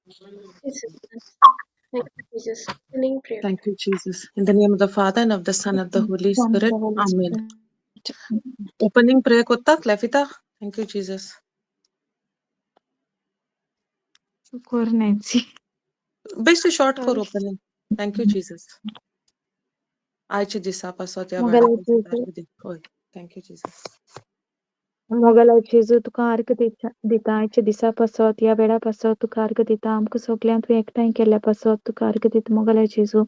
Jesus. Thank you, Jesus. Opening prayer. Thank you, Jesus. In the name of the Father and of the Son and of the Holy Son of Spirit. the Holy Amen. Spirit. Opening prayer kotta, Clefita. Thank you, Jesus. Shukr, Nancy. Best short for Sorry. opening. Thank you, Jesus. आयच्या दिसापासून या Mogala वेळापासून Jesu, होय. Thank you, Jesus. Mogala Jesu, तुका अर्घ दिता आयच्या दिसापासत या वेळापासत तुका अर्घ दिता आमकां सगळ्यांक तुवें एकठांय केल्ल्या पासत तुका अर्घ दिता मोगला जेजू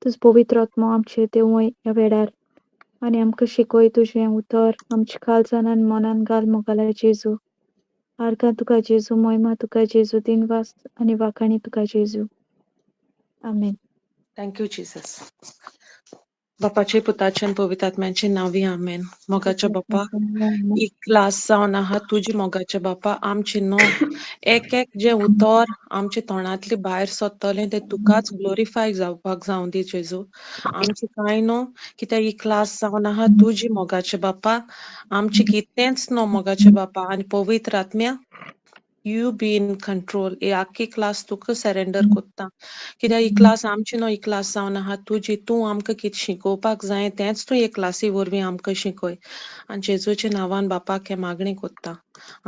तुज पवित्र आत्मो आमचे देवय ह्या वेळार आनी आमकां शिकय तुजें उतर आमच्या काळजान मनान घाल मोगला जेजू आर्गां तुका जेजू महिमा तुका जेजू दिनवास आनी वाखाणी तुका जेजू आमेन. Thank you, Jesus. बापाचे पुताचे आणि पवित्र आत्म्याचे नावी आमेन. मोगाच्या बाप्पा एक क्लास जावन आहात तुझी मोगाचे बाप्पा आमचे न्हू एक जे उतर आमचे तोंडांतले भायर सरतले ते तुकाच ग्लोरिफाय जावपाक जावं दी जेजू आमचे कांय न्हू कित्याक ही क्लास जावन आहात तुझी मोगाचे बाप्पा आमचे कितेंच न्हू मोगाचे बाप्पा आनी पवित्र आत्म्या यू बी इन कंट्रोल हे आख्खी क्लास तुका सरेंडर कोत्ता कित्याक ही क्लास आमची न्हू ही क्लास जावन आहा तुजी तूं आमकां कितें शिकोवपाक जाय तेंच तूं हे क्लासी वरवीं आमकां शिकय आनी जेजूच्या नांवान बापाक हे मागणी कोत्ता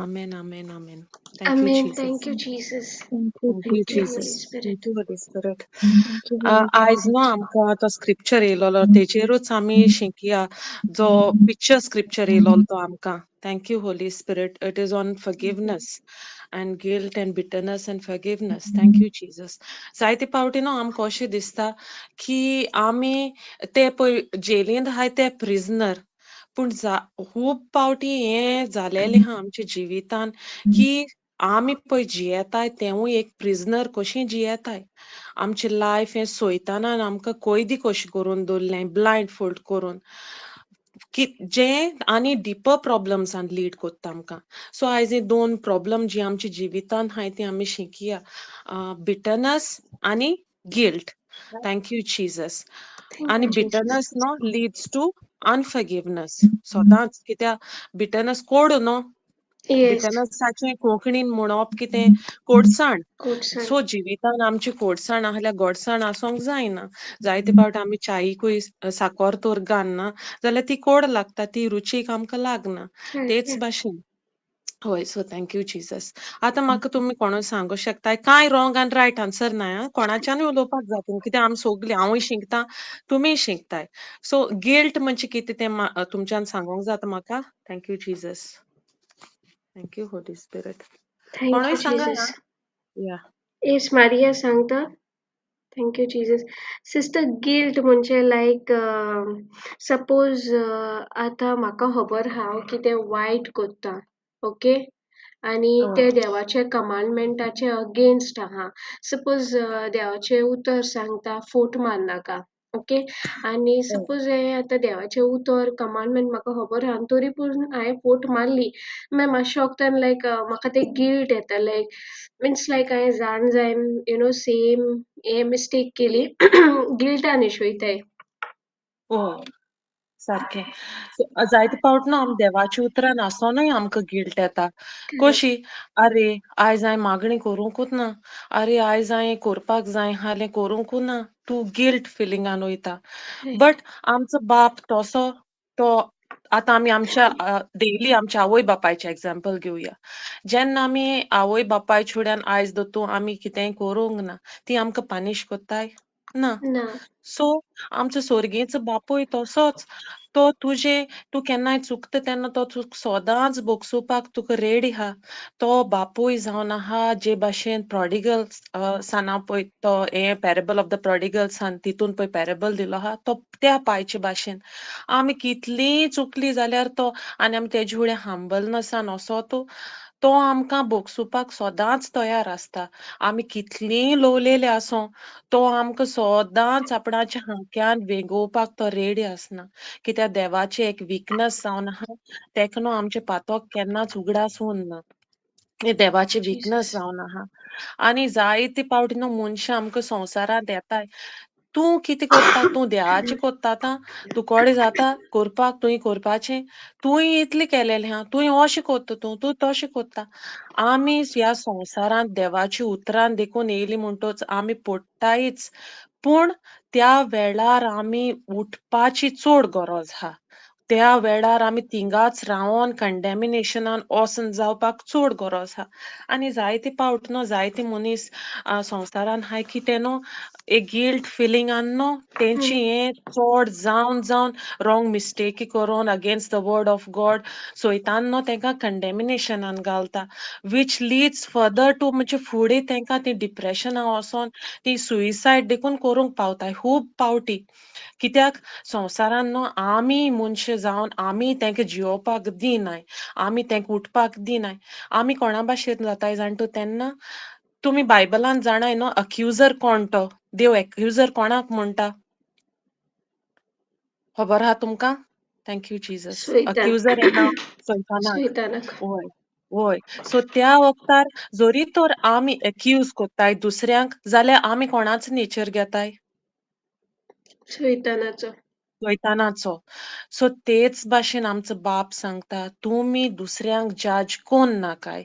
amen amen amen. Thank you Amen. Jesus. Thank you, Jesus. Thank you, thank you Thank you, Jesus. Holy Jesus. Spirit. Thank you Holy Spirit. Thank you, Holy आयज न्हू Spirit. आमकां तो स्क्रिप्चर येयलोलो तेजेरूच आमी शिंकया जो पिक्चर स्क्रिप्चर येयलोलो तो आमकां. Thank you Holy spirit. It is on forgiveness and guilt and bitterness and forgiveness. Thank you, Jesus. जायते पावटी न्हू आमकां अशें दिसता की आमी ते पळय जेलींत आहाय ते प्रिजनर पूण खूब पावटी हें जालेलें आहा आमच्या जिवितान की आमी पळय जियेताय तेवूय एक प्रिजनर कशीं जियेताय आमचें लायफ हें सोयतानान आमकां कैदी कशें करून दवरलें ब्लायंड फोल्ड करून की जें आनी डिपर प्रॉब्लम्सान लीड कोत्ता आमकां सो आयज हे दोन प्रॉब्लम जी आमच्या जिवितान आहाय ती आमी शिकया बिटरनस आनी guilt. Thank you Jesus. Thank आनी you, Jesus. बिटरनस न्हू लिड्स टू अनफॉरगिवनेस सदांच कित्याक बिटरनस कोड न्हू Yes. बिटरनसाचें कोंकणीन म्हणप कितें कोडसाण Good son. सो जिवितान आमची कोडसाण आहल्यार गोडसाण आसूंक जायना जायते फावट आमी च्यायीकूय साकर तर घालना जाल्यार ती कोड लागता ती रुचीक आमकां लागना तेच Hallelujah. भाशेन होय सो थँक यू जीसस. आतां म्हाका तुमी कोणूय सांगूं शकताय कांय रॉंग आनी रायट आन्सर नाय आं कोणाच्यानूय उलोवपाक जाता कित्याक आमी सगलीं हांवूय शिंकता तुमीय शिंकताय सो गिल्ट म्हणजे कितें तें तुमच्यान सांगूंक जाता म्हाका. Thank you Jesus. Thank you Holy Spirit. Thank कोणूय you, सांगात आं. Jesus. या Yes, Maria सांगता. Thank you, Jesus. Sister, guilt म्हणजे like suppose आता म्हाका खबर आहा की ते वायट कोत्ता ओके आनी हय ते देवाचे कमांडमेंटाचे अगेन्स्ट आहा सपोज देवाचे उतर सांगता फोट मारनाका ओके आनी हय सपोज हे आतां देवाचे उतर कमांडमेंट म्हाका खबर आहा तरी पूण हांवें फोट मारली मागीर मातशे वगतान लायक म्हाका ते गिल्ट येता लायक मीन्स लायक हांवें जाण जायन सेम हे मिस्टेक केली गिल्टान इशू वयताय. हय सारकें. जायते फावट न्हू आमी देवाच्या उतरान आसोनूय आमकां गिल्ट येता कशी आरे आयज हांवें मागणी करूंकूच ना आरे आयज हांवें करपाक जाय आसलें करूंकूच ना तूं गिल्ट फिलिंगान वयता बट आमचो बाप तसो तो आतां आमी आमच्या डेली आमच्या आवय बापायचें एग्जाम्पल घेवया जेन्ना आमी आवय बापाय फुड्यान आयज दोतों आमी कितेंय करूंक ना ती आमकां पानीश कोत्ताय ना ना सो आमचो सोर्गीचो बापूय तसोच तो तूं केन्नाय चुकता तेन्ना तो सोदांच बोगसोवपाक तुका रेडी आहा तो बापूय जावन आहा जे भाशेन प्रॉडिगल साना पळय तो हे पॅरेबल ऑफ द प्रॉडिगल सान तितून पळय पॅरेबल दिलो आहा तो त्या पायचे भाशेन आमी कितलींय चुकलीं जाल्यार तो आनी आमी तेजे फुडें हंबलनसान असोत तो आमकां बोगसोवपाक सोदांच तयार आसता आमी कितलींय लोवलेले आसूं तो आमकां सोदांच आपणाच्या हांक्यान वेंगोवपाक तो रेडी आसना कित्याक देवाची एक विकनस जावन आहा तेका न्हू आमचें पातोक केन्नाच उगडास उरना हें देवाची विकनस Jesus. जावन आहा आनी जायते फावटी न्हू मनशां आमकां संवसारांत येताय तूं कितें कोत्ता, तूं देवाचें कोत्ता आतां, तूं कोडे जाता कोरपाक, तुवें कोरपाचें, तुवें इतलें केलेलें आहा, तुवें अशें कोत्ता तूं तशें कोत्ता. आमी ह्या संवसारांत देवाची उतरां देखून येयलीं म्हणटच आमी पडटायच, पूण त्या वेळार आमी उठपाची चड गरज आहा. त्या वेळार आमी थिंगाच रावोन कंडेमिनेशनान वोसन जावपाक चड गरज आहा. आनी जायते फावट न्हू जायते मनीस संवसारान हाय कितें न्हू एक गिल्ट फिलींगान न्हू तेंची हें चड जावन रॉंग मिस्टेकी करून against the word of God सोयतान न्हू तेंकां कंडेमिनेशनान घालता वीच लीड्स फर्दर टू म्हणजे फुडें तेंकां ती डिप्रेशना वोसोन ती सुइसायड देखून करूंक पावताय खूब पावटी. कित्याक संवसारान न्हू आमी मनशां जावन आमी तेंकां जियोवपाक दिनाय, आमी तेंकां उठपाक दिनाय. आमी कोणा भाशेन जाताय जाण तूं तेन्ना तुमी बायबलान जाणाय न्हू अक्युजर कोण तो? देव एक्युजर कोणाक म्हणटा? खबर आहा तुमकां? Thank you Jesus. सैतान अक्युजर हें नांव सैतानाक. सैतानाक वय, वय. सो त्या वक्तार जोरी तर आमी एक्यूज कोत्ताय दुसऱ्यांक जाल्यार आमी कोणाचो नेचर घेताय? सैतानाचो सैतानाचो. सो तेच भाशेन आमचो बाप सांगता, तुमी दुसऱ्यांक जज कोन्न नाकाय.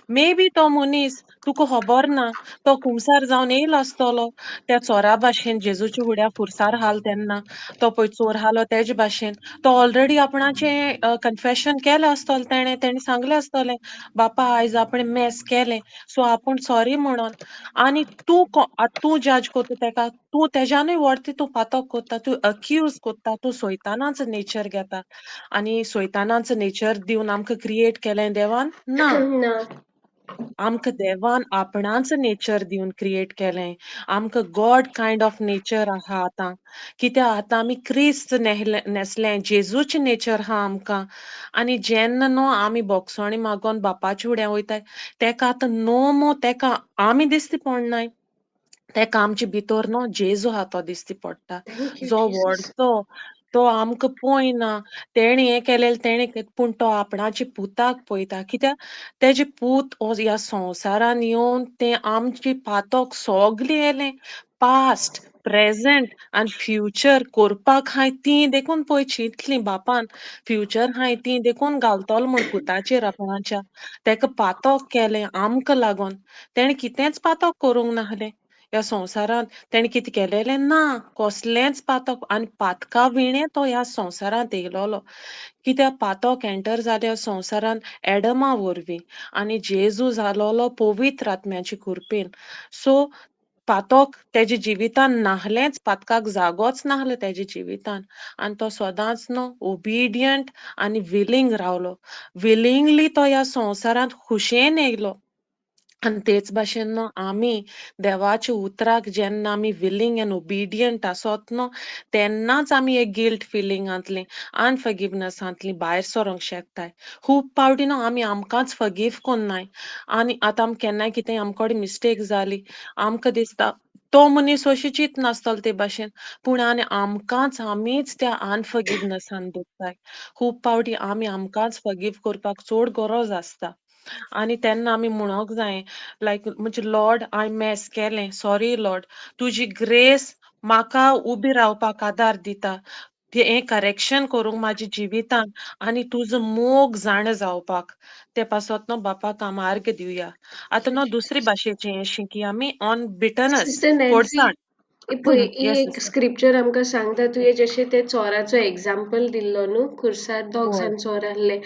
मे बी तो मनीस तुका खबर ना, तो खुमसार जावन येयलो आसतलो. त्या चोरा भाशेन जेजूच्या फुड्या खुरसार आहाल तेन्ना, तो पळय चोर आहालो तेज भाशेन. तो ऑलरेडी आपणाचें कन्फेशन केलें आसतलें तेणें. तेणें सांगलें आसतलें, बापा आयज आपणें मेस केलें, सो आपूण सॉरी म्हणोन. आनी तूं जज कोत्ता तेका, तूं तेज्यानूय व्हड तितू पातक कोत्ता, तूं अक्यूज कोत्ता, तूं सैतानाचो नेचर घेता. आनी सैतानाचो नेचर दिवन आमकां क्रिएट केलें देवान? ना. ना आमकां देवान आपणाचो नेचर दिवन क्रिएट केलें. आमकां गॉड कायंड ऑफ नेचर आहा आतां. कित्याक आतां आमी क्रिस्त नेसलें, जेजूचें नेचर आहा आमकां. आनी जेन्ना न्हू आमी बोगसोणी मागोन बापाच्या फुड्या वयताय, तेका आतां नो मो तेका आमी दिश्टी पडनाय. तेका आमचे भितर न्हू जेजू आहा तो दिश्टी पडटा. थँक्यू जो जीसस व्हडतो, तो आमकां पळयना. तेणें हें केलेलें तेणें पूण तो आपणाच्या पुताक पळयता. कित्याक तेजे पूत हो ह्या संवसारान येवन तें आमची पातक सोगलीं येलें. पास्ट, प्रेझेंट आनी फ्युचर कोरपाक हाय तीं देखून पळय चिंतलीं बापान. फ्युचर हाय तीं देखून घालतलो म्हूण पुताचेर आपणाच्या. तेका पातक केलें आमकां लागोन. तेणें कितेंच पातक करूंक नाहलें. ह्या संवसारान तेणें कितें केलेलें ना. कसलेंच पातक आनी पातका विणें तो ह्या संवसारांत येयलोलो. कित्याक पातक एंटर जालें ह्या संवसारान एडमा वरवीं आनी जेजू जालोलो पवित्र आत्म्याचे कृपेन. सो पातक तेज्या जिवितान नाहलेंच, पातकाक जागोच नाहलो तेज्या जिवितान. आनी तो सदांच न्हू ओबिडियंट आनी विलिंग रावलो. विलिंगली तो ह्या संवसारांत खुशेन येयलो. आनी तेच भाशेन न्हू आमी देवाच्या उतराक जेन्ना आमी विलिंग एंड ओबिडियंट आसोत न्हू, तेन्नाच आमी एक गिल्ट फिलींगांतलीं, अनफॉरगिवनेसांतलीं भायर सरोंक शकताय. खूब पावटी न्हू आमी आमकांच फॉरगिव कोन्नाय. आनी आतां आमी केन्नाय कितें आमकोडे मिस्टेक जाली, आमकां दिसता तो मनीस अशें चिंतनासतलो ते भाशेन, पूण आनी आमीच त्या अनफॉरगिवनेसान दुखताय. खूब पावटी आमी आमकांच फॉरगिव करपाक चड गरज आसता. आनी तेन्ना आमी म्हणोंक जाय लायक म्हणजे लॉर्ड हांवें मेस केलें, सॉरी लॉर्ड. तुजी ग्रेस म्हाका उबी रावपाक आदार दिता. हें करेक्शन करूंक म्हाज्या जिवितान आनी तुजो मोग जाणा जावपाक. ते पासत न्हू बापाक आमी आर्ग दिवया. आतां न्हू दुसरी भाशेचें हें शिंकया आमी ऑन बिटरनस, सिस्टर नॅन्सी कोडसाण. पळय ही येस एक सिस्टर. स्क्रिप्चर आमकां सांगता तुवें जशें ते चोराचो एग्जाम्पल दिल्लो न्हू खुर्सार दोग होय. जाण चोर आहले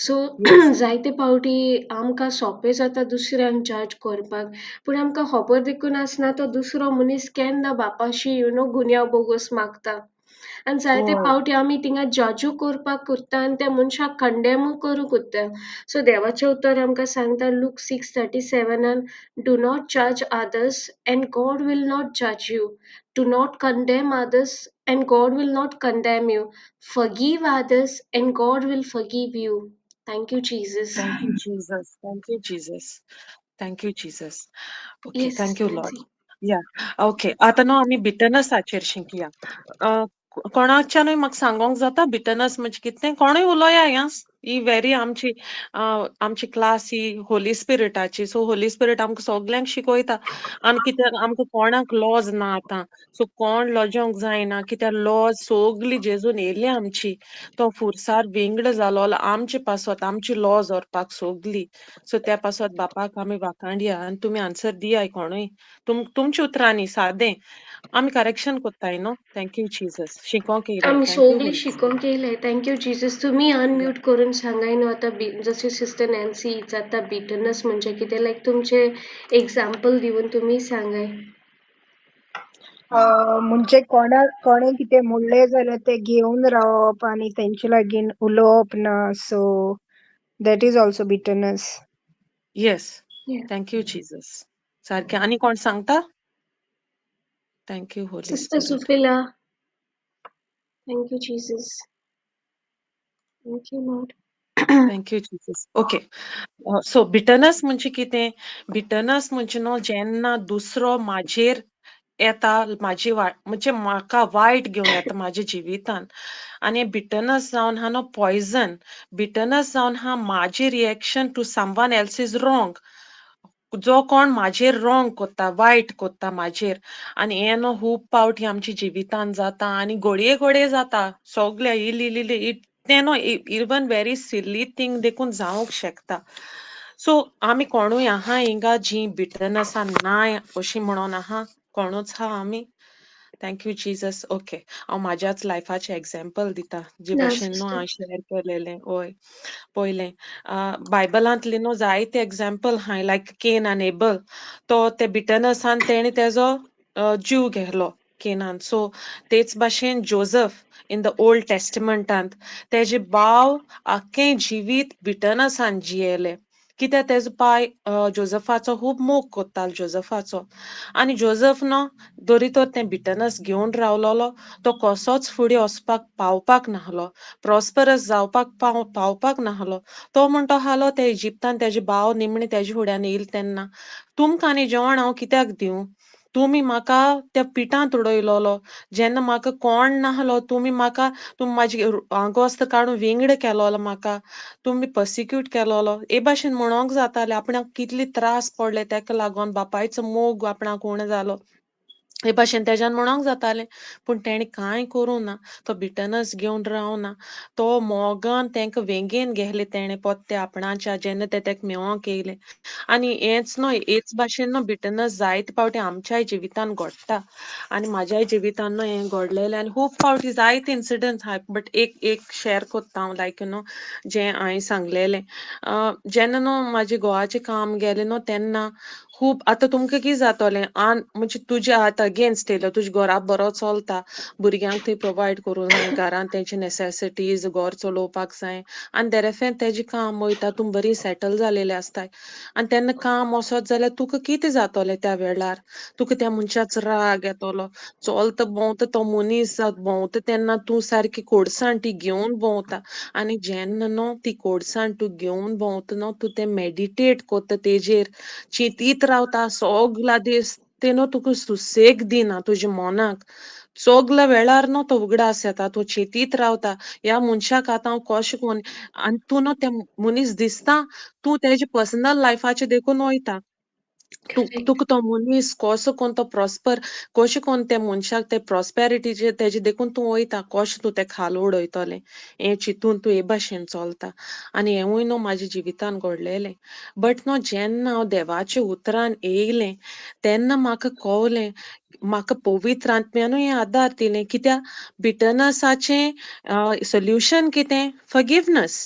सो येस. जायते फावटी आमकां सोंपें जाता दुसऱ्यांक जज करपाक पूण आमकां खबर देखून आसना तो दुसरो मनीस केन्ना बापाशी गुन्यांव बोगोस मागता आनी जायते होय. फावटी आमी थिंगा जजू करपाक कोत्ता आनी त्या मनशाक कंडेमू करूं कोत्ता सो देवाचें उतर आमकां सांगता look 6:37 Do not judge others, and God will not judge you. Do not condemn others, and God will not condemn you. Forgive others, and God will forgive you. Thank you, Jesus. Thank you Jesus. Thank you Jesus. Thank you Jesus. Okay. Yes, thank you Lord. Nancy. या. Okay. आतां न्हू आमी बिटरनसाचेर शिंकया. कोणाच्यानूय म्हाका सांगोंक जाता बिटरनस म्हणजे कितें? कोणूय उलोया या. ही व्हेरी आमची क्लास ही होली स्पिरिटाची. सो होली स्पिरिट आमकां सगल्यांक शिकयता. आनी कित्याक आमकां कोणाक लॉज ना आतां. सो कोण लॉजोंक जायना. कित्याक लॉज सगलीं जेजून येयली आमची. तो फुरसार वेंगड जालो आमचे पासत आमची लॉज व्हरपाक सगलीं. सो त्या पासत बापाक आमी वाखाणया आनी तुमी आन्सर दियाय कोणूय. तुमच्या उतरांनी सादें. आमी करेक्शन कोत्ताय न्हू. Thank you Jesus. शिकोंक येयलें. आम्ही थँक यू सगळी होली शिकून केलंय. Thank you Jesus. तुम्ही अनम्यूट करून सांगाय न्हू आता जसे सिस्टर नॅन्सी आता बिटरनेस म्हणजे कितें लायक तुमचे एक्झाम्पल दिवन तुम्ही सांगाय. म्हणजे कोणें कितें म्हणलें जाल्यार ते घेवन रावप आनी तेंचे लागीं उलोवप ना. So that is also bitterness. Yes. Yeah. Thank you Jesus. सारकें. आनी कोण सांगता? Thank you Holy sister Spirit. सुफिला. Thank you Jesus. Thank you Lord. Thank you Jesus. Okay. So bitterness म्हणजे कितें? बिटरनेस म्हणजे न्हू जेन्ना दुसरो म्हाजेर येता म्हणजे म्हाका वायट घेवन येता म्हाज्या जिवितान. आनी बिटरनेस जावन आहा न्हू पॉयझन. बिटरनेस जावन आहा म्हाजी रिएक्शन टू समवन एल्सीज रॉंग. जो कोण म्हाजेर रॉंग कोत्ता, वायट कोत्ता म्हाजेर. आनी हें न्हू खूब पावटी आमच्या जिवितान जाता आनी घोडये घोडये जाता. सोगले इल्ली तें न्हू इवन व्हेरी सिली थिंग देखून जावंक शकता. सो आमी कोणूय आहा हिंगा जीं बिटरनेसान नाय अशीं म्हणोन आहा. कोणूच आहा आमी. Thank you Jesus. ओके. हांव म्हाज्याच लायफाचें एग्जाम्पल दिता. जे ना भाशेन न्हू सिस्टर. हांवें शेअर केलेलें. वय. पयलें बायबलांतली न्हू जायते एग्जाम्पल आहाय लायक केन आनी एबल. तो ते बिटरनेसान तेणें तेजो जीव घेतलो केनान. सो तेच भाशेन जोझफ इन द ओल्ड टेस्टमेंटांत तेजे भाव आख्खें जिवीत बिटरनेसान जियेले. कित्याक तेजो पाय जोझफाचो खूब मोग कोत्तालो जोझफाचो. आनी जोझफ न्हू जोरी तोर तें बिटरनेस घेवन रावलोलो तो कसोच फुडें वचपाक पावपाक नाहलो. प्रॉस्परस जावपाक पावपाक नाहलो. तो म्हणटो आहालो ते इजिप्तान तेजे भाव निमणे तेजे फुड्यान येयले तेन्ना तुमकां आनी जेवण हांव कित्याक दिवं? तुमी म्हाका त्या पिठांत उडयलोलो. जेन्ना म्हाका कोण नाहलो तुमी म्हाजी आगोस्त काडून वेंगड केलोलो म्हाका. तुमी पर्सिक्यूट केलोलो. हे भाशेन म्हणोंक जातालें आपणाक कितले त्रास पडले तेका लागोन बापायचो मोग आपणाक उणो जालो. हे भाशेन तेज्यान म्हणोंक जातालें. पूण तेणें कांय करूं ना. तो बिटरनेस घेवन रावना. तो मोगान तेंकां वेंगेन गेले तेणें पोत्ते आपणाच्या जेन्ना ते तेका मेवोंक येयले. आनी हेच भाशेन न्हू बिटरनेस जायते पावटी आमच्याय जिवितान घडटा. आनी म्हाज्याय जिवितान न्हू हें घडलेलें आनी खूब फावटी जायते इन्सिडंट्स आहाय. बट एक शेअर कोत्ता हांव लायक जें हांवें सांगलेलें. जेन्ना न्हू म्हाजें घोवाचें काम गेलें न्हू तेन्ना खूब आतां तुमकां कितें जातोलें म्हणजे तुजें आतां अगेन्स्ट येयलो. तुज्या घोरा बरो चलता. भुरग्यांक थंय प्रोवायड करूं जाय. घरान तेंचे नॅसेसिटीज घोर चलोवपाक जाय. आनी देरेफेन तेजें काम वयता. तुमी बरी सेटल जालेले आसताय. आनी तेन्ना काम वसत जाल्यार तुका कितें जातोलें त्या वेळार? तुका त्या मनशाचो राग येतोलो. चलता भोंवता तो मनीस भोंवता तेन्ना तूं सारकी कोडसाण ती घेवन भोंवता. आनी जेन्ना न्हू ती कोडसाण तूं घेवन भोंवता न्हू तूं तें मेडिटेट कोत्ता तेजेर. चिंतीत रावता सोगला दीस. तें न्हू तुका सुसेग दिना तुज्या मोनाक. सोगल्या वेळार न्हू तो उगडास येता. तूं चिंतीत रावता. ह्या मनशाक आतां हांव कशें कोन्न आनी तूं न्हू तें मनीस दिसता तूं तेजे पर्सनल लायफाचें देखून वयता. करेक्ट. तुका तो मनीस कसो कोन्न तो कशें कोन्न त्या मनशाक ते प्रॉस्पेरिटीचेर तेजे देखून तूं वयता. कशें तूं तेका हाल उडयतलें. हें चिंतून तूं हे भाशेन चलता. आनी हेंवूय न्हू म्हाज्या जिवितान घडलेलें. बट न्हू जेन्ना हांव देवाच्या उतरान येयलें तेन्ना म्हाका कळलें म्हाका पवित्र आत्म्यानूय हें आदार दिलें. कित्याक बिटरनेसाचें सोल्युशन कितें? फॉरगिवनेस.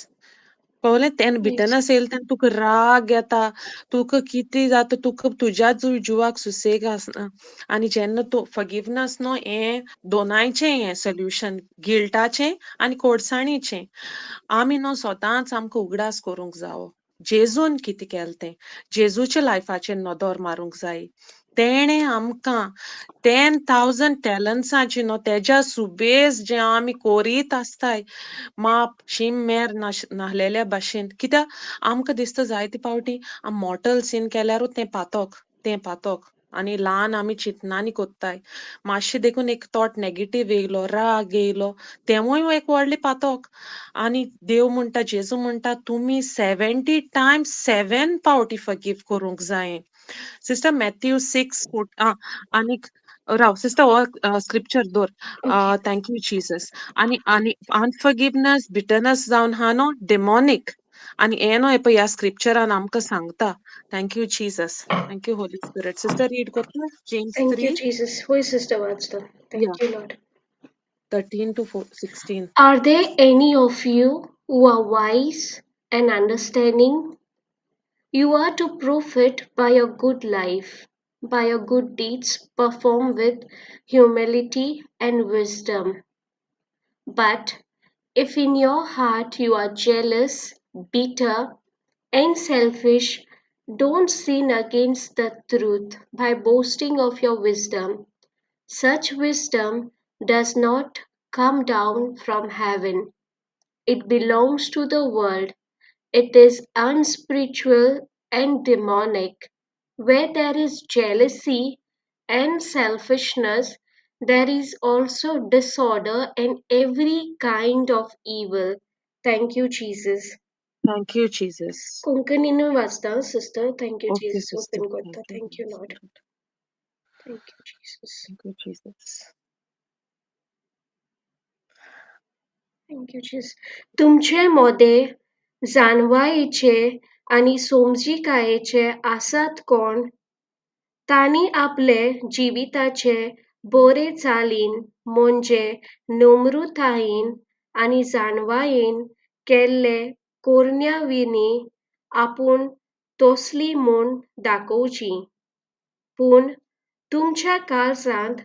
कळ्ळें? तेन्ना येस. बिटरनेस येयले तेन्ना तुका राग येता. तुका कितें जाता तुका तुज्याच जिवाक सुसेग आसना. आनी जेन्ना तूं फॉरगिवनेस न्हू हें दोनांयचें हें सोल्युशन गिल्टाचें आनी कोडसाणीचें. आमी न्हू सोदांच आमकां उगडास करूंक जावो. जेजून कितें केलें तें. जेजूच्या लायफाचेर नदर मारूंक जायी. तेणें आमकां 10,000 टॅलंट्सांची न्हू तेज्या सुबेज जें आमी कोरीत आसताय माप शीम मेर नाहलेल्या भाशेन. कित्याक आमकां दिसता जायते पावटी मोर्टल सीन केल्यारूच तें पातक. आनी ल्हान आमी चिंतनानी कोत्ताय. मातशें देखून एक थॉट नेगेटीव येयलो, राग येयलो, तेंवूय एक व्हडलें पातोक. आनी देव म्हणटा, जेजू म्हणटा, तुमी 70 टायम्स 7 फावटी फॉरगिव्ह करूंक जाये. सिस्टर मॅथ्यू 6 आनीक राव सिस्टर हो स्क्रिप्चर दोर. ओके. Thank you Jesus. आनी आनी अनफॉरगिवनेस, बिटरनेस जावन हा न्हू डेमॉनीक. आनी हे न्हू हे पळय ह्या स्क्रिप्चरान आमकां सांगता. Thank you Jesus. Thank you Holy spirit. Sister read करता जेम्स Thank you, 3 Jesus. होय सिस्टर वाचतो. या Thank you, Lord. 13 to 16. Are there any of you who are wise and understanding? You are to prove it by a good life, by your good deeds performed with humility and wisdom. But if in your heart you are jealous, bitter, and selfish, don't sin against the truth by boasting of your wisdom. Such wisdom does not come down from heaven. It belongs to the world. It is unspiritual and demonic. Where there is jealousy and selfishness, there is also disorder and every kind of evil. Thank you, Jesus. Thank you, Jesus. Konkani nu वाचता sister. Thank you, Okay, Jesus. sister. Open Thank करता. you, Thank Holy you, Lord. Spirit. Thank you, Jesus. Thank you, Jesus. Thank you, Jesus. तुमचे मोदे जाणवायेचे आणि समजिकायेचे आसात कोण? तांणी आपले जिविताचे बरे चालीन म्हणजे नम्रतायेन आनी जाणवायेन केल्ले कोरण्याविनी आपूण तोसली म्हूण दाखोवची. पूण तुमच्या काळजांत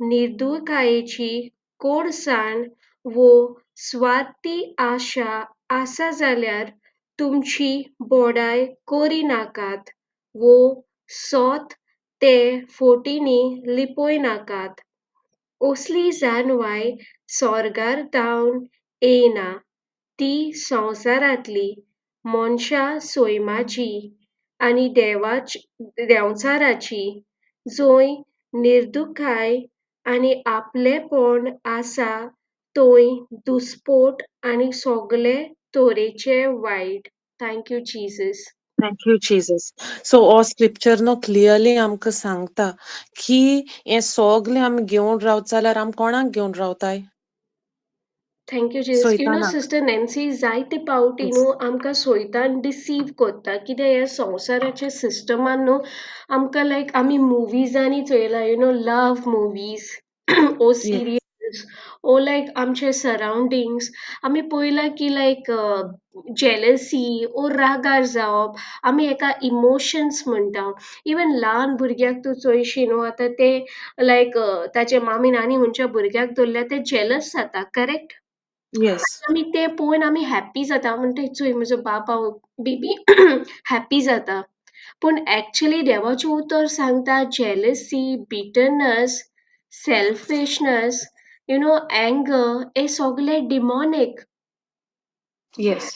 निर्दयकायेची कोडसाण वो स्वार्थी आशा आसा जाल्यार तुमची बोडाय करिनाकात वो सोत ते फोटींनी लिपोयनाकात. असली जाणवाय स्वर्गार दावन येयना. ती संवसारांतली मनशां सैमाची आनी देंवचाराची, जंय निर्दुखाय आनी आपलेपण आसा थंय दुस्पोट आनी सगळे तरेचे वायट. Thank you Jesus. Thank you, Jesus. So, हो स्क्रिप्चर नो क्लियरली आमकां सांगता की हे सगळे आमी घेवन रावत जाल्यार आमी कोणाक घेवन रावताय? Thank you, Jesus. सैतानाक. Sister Nancy, जायते पावटी Yes. आमकां सैतान डिसीव करता. कित्याक ह्या संवसाराच्या सिस्टमान आमकां लायक आमी मुवीजांनी चोयला लव मुवीज ओ Yes. सिरियल्स ओ लायक आमचे सरावंडिंग्स आमी पळयला की लायक जेलसी ओ रागार जावप आमी हेका इमोशन्स म्हणटा. इवन ल्हान भुरग्याक तूं चोयशी आतां ते लायक ताचे मामी नानी खंयच्या भुरग्याक धरल्या ते जेलस जाता करेक्ट. Yes. आमी ते पळोवन आमी हॅप्पी जाता म्हणटा चोय म्हजो बाबा बेबी हॅप्पी जाता. पूण एक्चुअली देवाचें उतर सांगता जेलसी, बिटरनेस, सेल्फिशनेस, एंगर हे सगळे डिमॉनीक. Yes.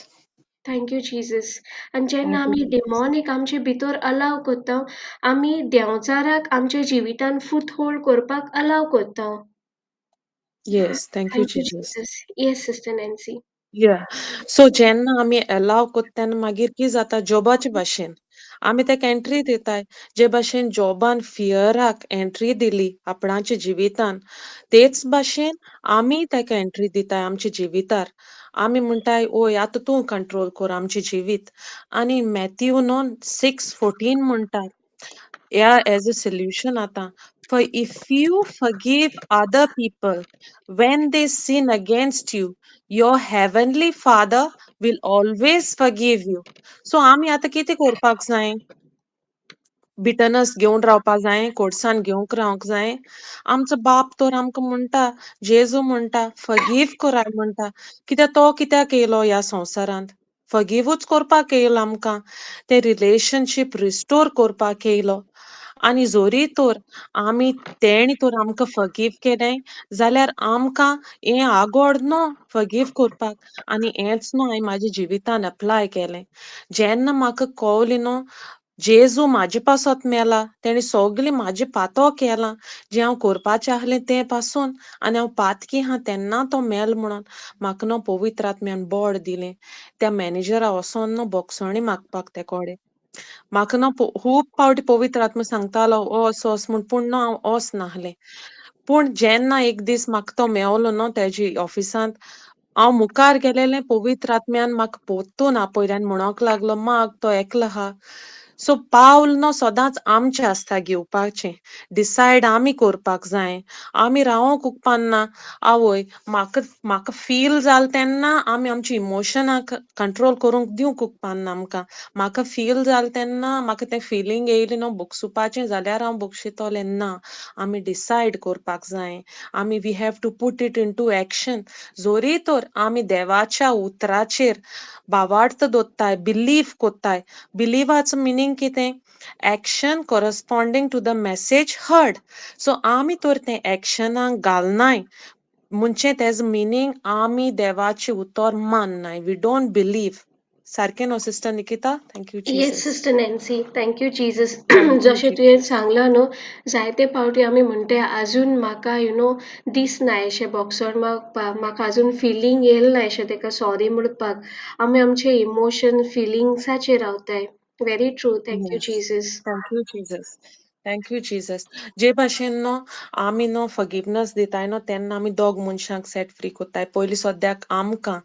Thank you Jesus. आनी जेन्ना Thank you, आमी Jesus. डिमॉनीक आमचे भितर अलाव करता आमी देंवचाराक आमच्या जिवितान फुटहोल्ड करपाक अलाव करता. Yes. Thank you, thank you Jesus. Jesus. Yes sister Nancy. Yeah. So, जेन्ना आमी अलाव कोत्ता तेन्ना मागीर कितें जाता जॉबाचे भाशेन आमी तेका एंट्री दिताय. जे भाशेन जॉबान फियराक एंट्री दिली आपणाच्या जिवितान तेच भाशेन आमी तेका एंट्री दिताय आमच्या जिवितार. आमी म्हणटाय ओय आतां तूं कंट्रोल कर आमचें जिवीत. आनी मॅथ्यू न्हू 6:14 म्हणटा yeah as a solution आता for if you forgive other people when they sin against you your heavenly father will always forgive you. So आमी आता कितें करपाक जाय? बिटरनस घेवन रावपाक जाय, कोडसाण घेवंक रावंक जाय. आमचो बाप तर आमकां म्हणटा, जेजू म्हणटा, फॉरगिव्ह कराय म्हणटा. कित्याक तो कित्याक येयलो ह्या संवसारांत? फॉरगिव्हूच करपाक येयलो आमकां. ते रिलेशनशीप रिस्टोर करपाक येयलो. आनी जोरी तर आमी तेणी तर आमकां फॉरगिव्ह केलें जाल्यार आमकां हें आगोड न्हू फॉरगिव्ह करपाक. आनी हेंच न्हू हांवें म्हाज्या जिवितान अप्लाय केलें. जेन्ना म्हाका कळ्ळें न्हू जेजू म्हाजे पासत मेला, तेणी सगळें म्हाजें पातो केलां, जें हांव करपाचें आहलें तें पासून, आनी हांव पातकी आहा तेन्ना तो मेल म्हणून म्हाका न्हू पवित्र आत्म्यान बळ दिलें. त्या मॅनेजरा वोसोन न्हू बोगसोणी मागपाक ते कोडे. म्हाका न्हू खूब पावटी पवित्र आत्मा सांगतालो वोस वोस म्हूण, पूण न्हू हांव वोच नाहलें. पूण जेन्ना एक दीस म्हाका तो मेवलो न्हू तेजे ऑफिसांत, हांव मुखार गेलेलें पवित्र आत्म्यान म्हाका पोत्तून आपयलें आनी म्हणोंक लागलो, माग तो एकलो आहा. सो पावल न्हू सदांच आमचें आसता घेवपाचें. डिसायड आमी करपाक जाय. आमी रावोंक उपकारना. आवय, म्हाका म्हाका फील जालें तेन्ना आमी आमची इमोशनाक कंट्रोल करूंक दिवंक उपकारना आमकां. म्हाका फील जालें तेन्ना म्हाका तें फिलींग येयली न्हू बुकसुपाचें जाल्यार हांव बुकशितोलें ना. आमी डिसायड करपाक जाय. आमी we have to put it into action. जोरी तर आमी देवाच्या उतराचेर भावार्थ दोत्ताय, बिलीव कोत्ताय. बिलिवाचो मिनींग कितें? Action corresponding to the message heard. So आमी तर तें एक्शनाक घालनाय. म्हणजे तेजो मिनींग आमी देवाचें उतर माननाय. We don't believe. सारकें न्हू sister Nikita? Thank you yes Jesus. Sister Nancy, thank you Jesus. Thank you जशें तुवें जीसस. सांगलां न्हू, जायते फावटी आमी म्हणटाय आजून म्हाका दिसनाय अशें बॉक्सर मागपाक, म्हाका आजून फिलींग येल ना अशें तेका सॉरी म्हणपाक. आमी आमचे इमोशन फिलिंग्साचेर रावताय. Very true. Thank you Yes. Jesus. Thank you, Jesus. Thank you, Jesus. जे भाशेन न्हू आमी न्हू फॉरगिवनेस दिताय न्हू तेन्ना आमी दोग मनशांक सेट फ्री कोत्ताय. पयलीं सद्याक आमकां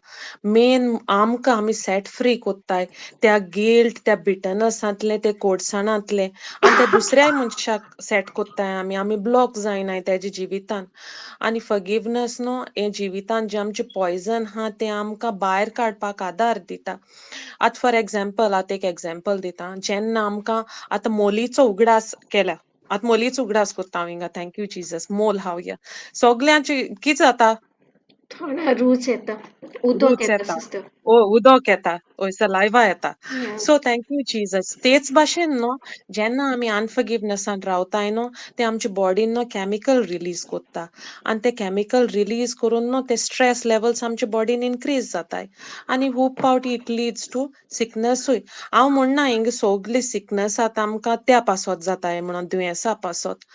मेन आमकां आमी सेट फ्री कोत्ताय त्या गिल्ट, त्या बिटरनसांतले, ते कोडसाणांतले, आनी त्या दुसऱ्याय मनशाक सेट कोत्ताय आमी. आमी ब्लॉक जायनाय तेज्या जिवितान. आनी फॉरगिवनेस न्हू हे जिवितान जे आमचे पॉयजन आहा ते आमकां भायर काडपाक आदार दिता. आतां फॉर एग्जाम्पल आतां एक एग्जाम्पल दिता. जेन्ना आमकां आतां मोलीचो उगडास केला. आतां मोलीचो उगडास कोत्ता हांव हिंगा. Thank you Jesus. मोल हावया. सगल्यांचे कितें जाता? थोडा रूच येता, उदक रूच येता येता. सिस्टर. उदक येता. वोय सलायवा येता. या. सो थँक यू जीजस. तेच भाशेन न्हू जेन्ना आमी अनफॉरगिवनेसान रावताय न्हू ते आमच्या बॉडीन न्हू केमिकल रिलीज कोत्ता. आनी ते केमिकल रिलीज करून न्हू ते स्ट्रेस लेवल्स आमच्या बॉडीन इनक्रीज जाताय. आनी खूब पावटी इट लीड्स टू सिकनेसूय. हांव म्हणना हिंगा सगली सिकनस आतां आमकां त्या पासत जाताय म्हणून दुयेंसा पासत.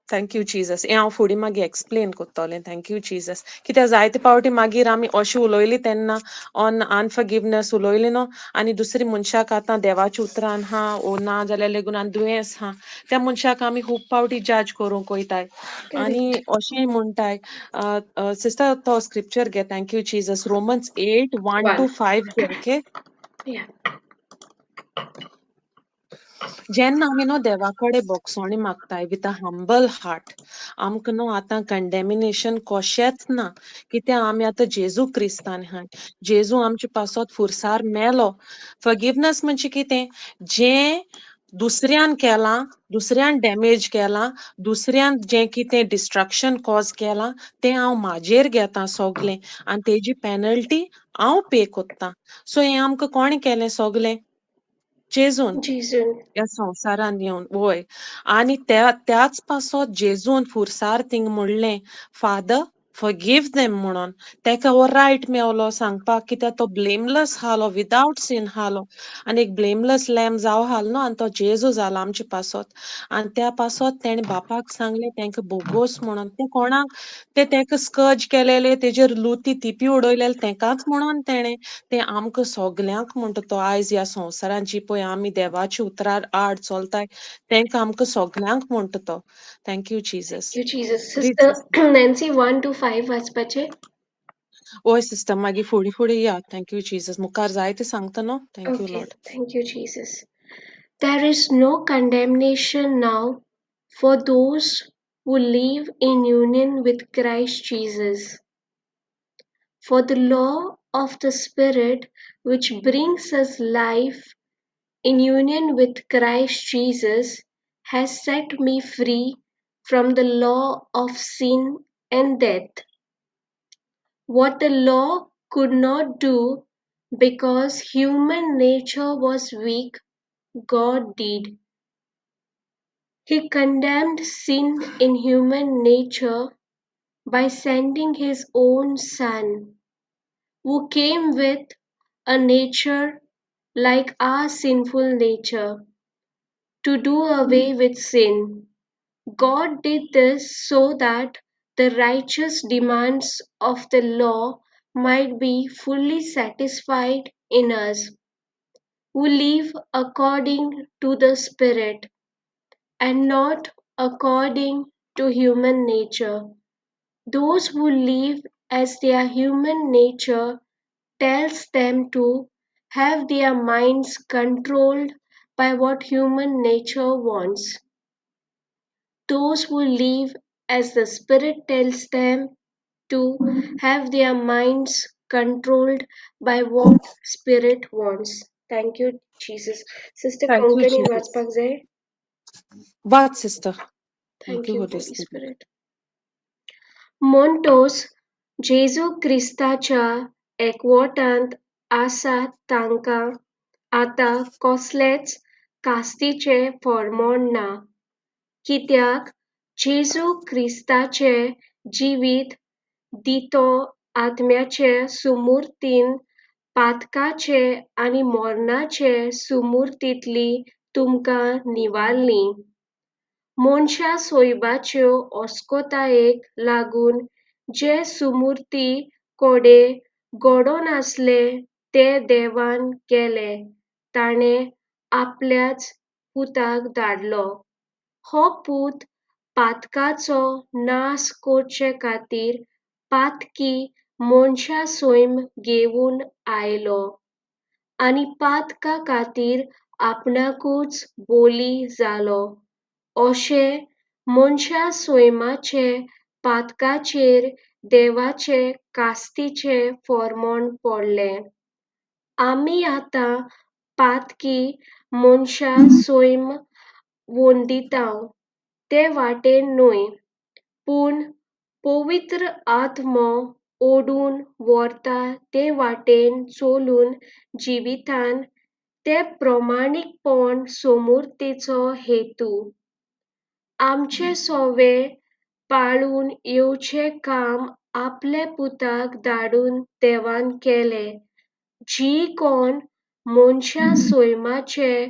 Thank you Jesus. हें हांव फुडें मागीर एक्सप्लेन कोत्तोलें. Thank you Jesus. कित्याक जायते पावटी मागीर आमी अशें उलोयलीं तेन्ना ऑन अनफॉरगिवनेस उलोयलीं न्हू आनी दुसऱ्या मनशाक आतां देवाच्या उतरान हा ओ ना जाल्यार लेगून आनी दुयेंस हा त्या मनशाक आमी खूब पावटी जज करूंक वयताय. आनी करेक्ट. अशेंय म्हणटाय सिस्टर तो स्क्रिप्चर घे. Thank you Jesus. रोमन्स 8:1-5 घे. ओके. या. जेन्ना आमी न्हू देवा कडेन बोगसोणी मागताय विथ अ हंबल हार्ट आमकां न्हू आतां कंडेमिनेशन कोशेंच ना. कित्याक आमी आतां जेजू क्रिस्तान हाय. जेजू आमचे पासत खुरसार मेलो. फॉरगिवनेस म्हणजे कितें? जें दुसऱ्यान केलां, दुसऱ्यान डॅमेज केलां, दुसऱ्यान जें कितें डिस्ट्रक्शन कॉज केलां तें हांव म्हाजेर घेतां सगलें आनी तेजी पेनल्टी हांव पे कोत्तां. सो हें आमकां कोणें केलें सगलें? जेजून. जिजून. ह्या संवसारान येवन वय आनी त्याच पासत जेजून खुरसार थिंग म्हणलें फादर फॉरगिव देम म्हणून तेका हो रायट मेवलो सांगपाक कित्याक तो ब्लेमलेस आहलो विदाउट सीन आहलो आनी एक ब्लेमलेस लॅम जावं आहलो न्हू आनी तो जेजू जालो आमचे पासत आनी त्या पासत तेणें बापाक सांगलें तेंकां बोगोस म्हणून ते कोणाक ते तेका स्कर्ज केलेले तेजेर लुती तिपी उडयलेले तेकाच म्हणून तेणें ते आमकां सगल्यांक म्हणटा तो आयज ह्या संवसारान जी पळय आमी देवाच्या उतरार आड चलताय तेंकां आमकां सगल्यांक म्हणटा तो. Thank you Jesus. Thank you Jesus. Read sister sister. Nancy 1-5 वाचपाचें. ओय सिस्टर मागीर फुडें फुडें या. Thank you Jesus. मुखार जायतें सांगता न्हू. Thank you Okay, Lord. thank you, Jesus. There is no condemnation now for those who live in union with Christ Jesus. For the law of the Spirit, which brings us life in union with Christ Jesus, has set me free from the law of sin and death. What the law could not do, because human nature was weak, God did. He condemned sin in human nature by sending his own Son, who came with a nature like our sinful nature. to do away with sin. God did this so that the righteous demands of the law might be fully satisfied in us, who live according to the Spirit and not according to human nature. Those who live as their human nature tells them to have their minds controlled by what human nature wants. Those who live as the Spirit tells them to have their minds controlled by what Spirit wants. Thank you, Jesus. Sister Thank you, Konkani Jesus. वाचपाक जाय. What, sister? Thank Thank you, you, Holy Holy Spirit. Spirit. म्हणटोच जेजू क्रिस्ताच्या एकवटांत आसा तांकां आतां कसलेच कास्तीचे फर्मोण ना, कित्याक जेजू क्रिस्ताचें जिवीत दितो आत्म्याचे सुमूर्तीन पातकाचे आनी मोर्नाचे सुमूर्तींतली तुमकां निवाल्लीं. मनशा सोयबाच्यो ओस्कोतायेक लागून जे सुमूर्ती कोडे घडोवन आसले ते देवान केले, ताणें आपल्याच पुताक धाडलो. हो पूत पातकाचो नाश करचे खातीर पातकी मनशा सोयम घेवन आयलो आनी पातका खातीर आपणाकूच बोली जालो. अशें मनशा सोयमाचे पातकाचेर देवाचे कास्तीचे फर्मोण पडलें. आमी आतां पातकी मनशा सोयम वंदितांव ते वाटेन न्हय, पूण पवित्र आत्मो ओडून व्हरता ते वाटेन चलून जिवितान ते प्रमाणीकपण सुमूर्तीचो हेतू. आमचे सोवे पाळून येवचे काम आपले पुताक धाडून देवान केले, जी कोण मनशा सोयमाचे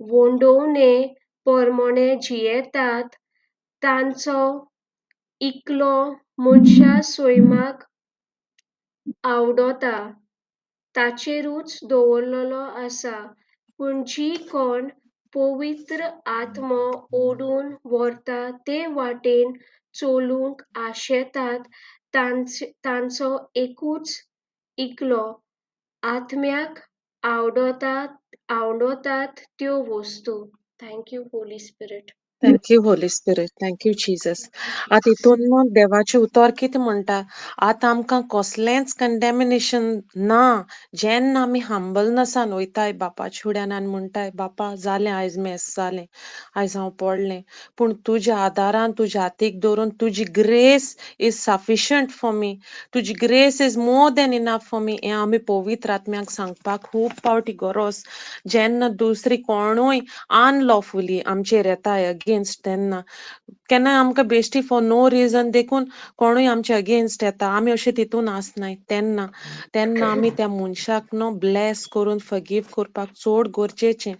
वंडोवणे परमोणे जियेतात, तांचो इकलो मनशा सोयमाक आवडटा ताचेरूच दवरलेलो आसा, पूण जी कोण पवित्र आत्मो ओडून व्हरता ते वाटेन चलूंक आशेतात तांचो एकूच इकलो आत्म्याक आवडतात त्यो वस्तू. Thank you Holy Spirit. Thank you, Holy Spirit. Thank you, Jesus. आतां हितून मग देवाचें उतर कितें म्हणटा, आतां आमकां कसलेंच कंडेमिनेशन ना. जेन्ना आमी हंबलनसान वयताय बापाच्या फुड्यान आनी म्हणटाय, बापा जालें आयज मेस जालें, आयज हांव पडलें, पूण तुज्या आदारान तुज्या हातीक दवरून तुजी grace is sufficient for me, तुजी grace is more than enough for me, हें आमी पवित्र आत्म्याक सांगपाक खूब पावटी गरज. जेन्ना दुसरी कोणूय अनलॉफुली आमचेर येताय अगेन्स्ट, तेन्ना केन्नाय आमकां बेश्टी फॉर नो रिजन देखून कोणूय आमचे अगेन्स्ट येता, आमी अशें तितून आसनाय, तेन्ना तेन्ना आमी त्या मनशाक न्हू ब्लेस करून फॉरगिव्ह करपाक चड गरजेचें.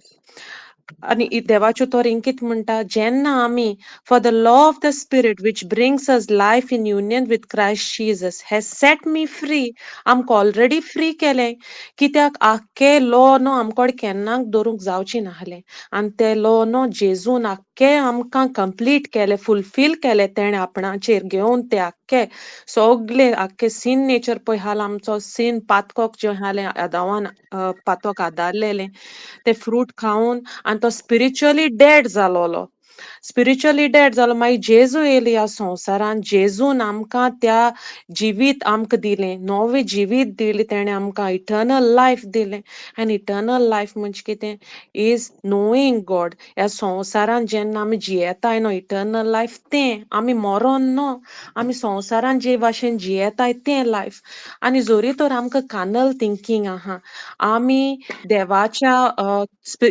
आनी देवाचें उतर हिंग कितें म्हणटा, जेन्ना आमी for the law of the spirit which brings us life in union with Christ Jesus has set me free, आमकां ऑलरेडी फ्री केलें, कित्याक आख्खे लॉ न्हू आमकोडे केन्नाच दवरूंक जावची नाहलें, आनी ते लॉ न्हू जेजून आख्खे आमकां कंप्लीट केले, फुलफील केले, तेणें आपणाचेर घेवन ते आख्खे सगळे आख्खे सीन नेचर पळय आसलो आमचो, सीन पातकोक जें आहलें आदावान पातोक आदारलेलें, ते फ्रूट खावन आनी तो स्पिरिच्युअली डेड जालोलो, स्पिरिच्युअली डेड जालो. मागीर जेजू येयलो ह्या संवसारान, जेजून आमकां त्या जिवीत आमकां दिलें, नवें जिवीत दिलें, तेणें आमकां इटर्नल लायफ दिलें. आनी इटर्नल लायफ म्हणजे कितें, इज नोईंग गॉड. ह्या संवसारान जेन्ना आमी जियेताय न्हू इटर्नल लायफ, तें आमी मरोन न्हू, आमी संवसारान जे भाशेन जियेताय तें लायफ. आनी जोरी तर आमकां कार्नल थिंकींग आहा, आमी देवाच्या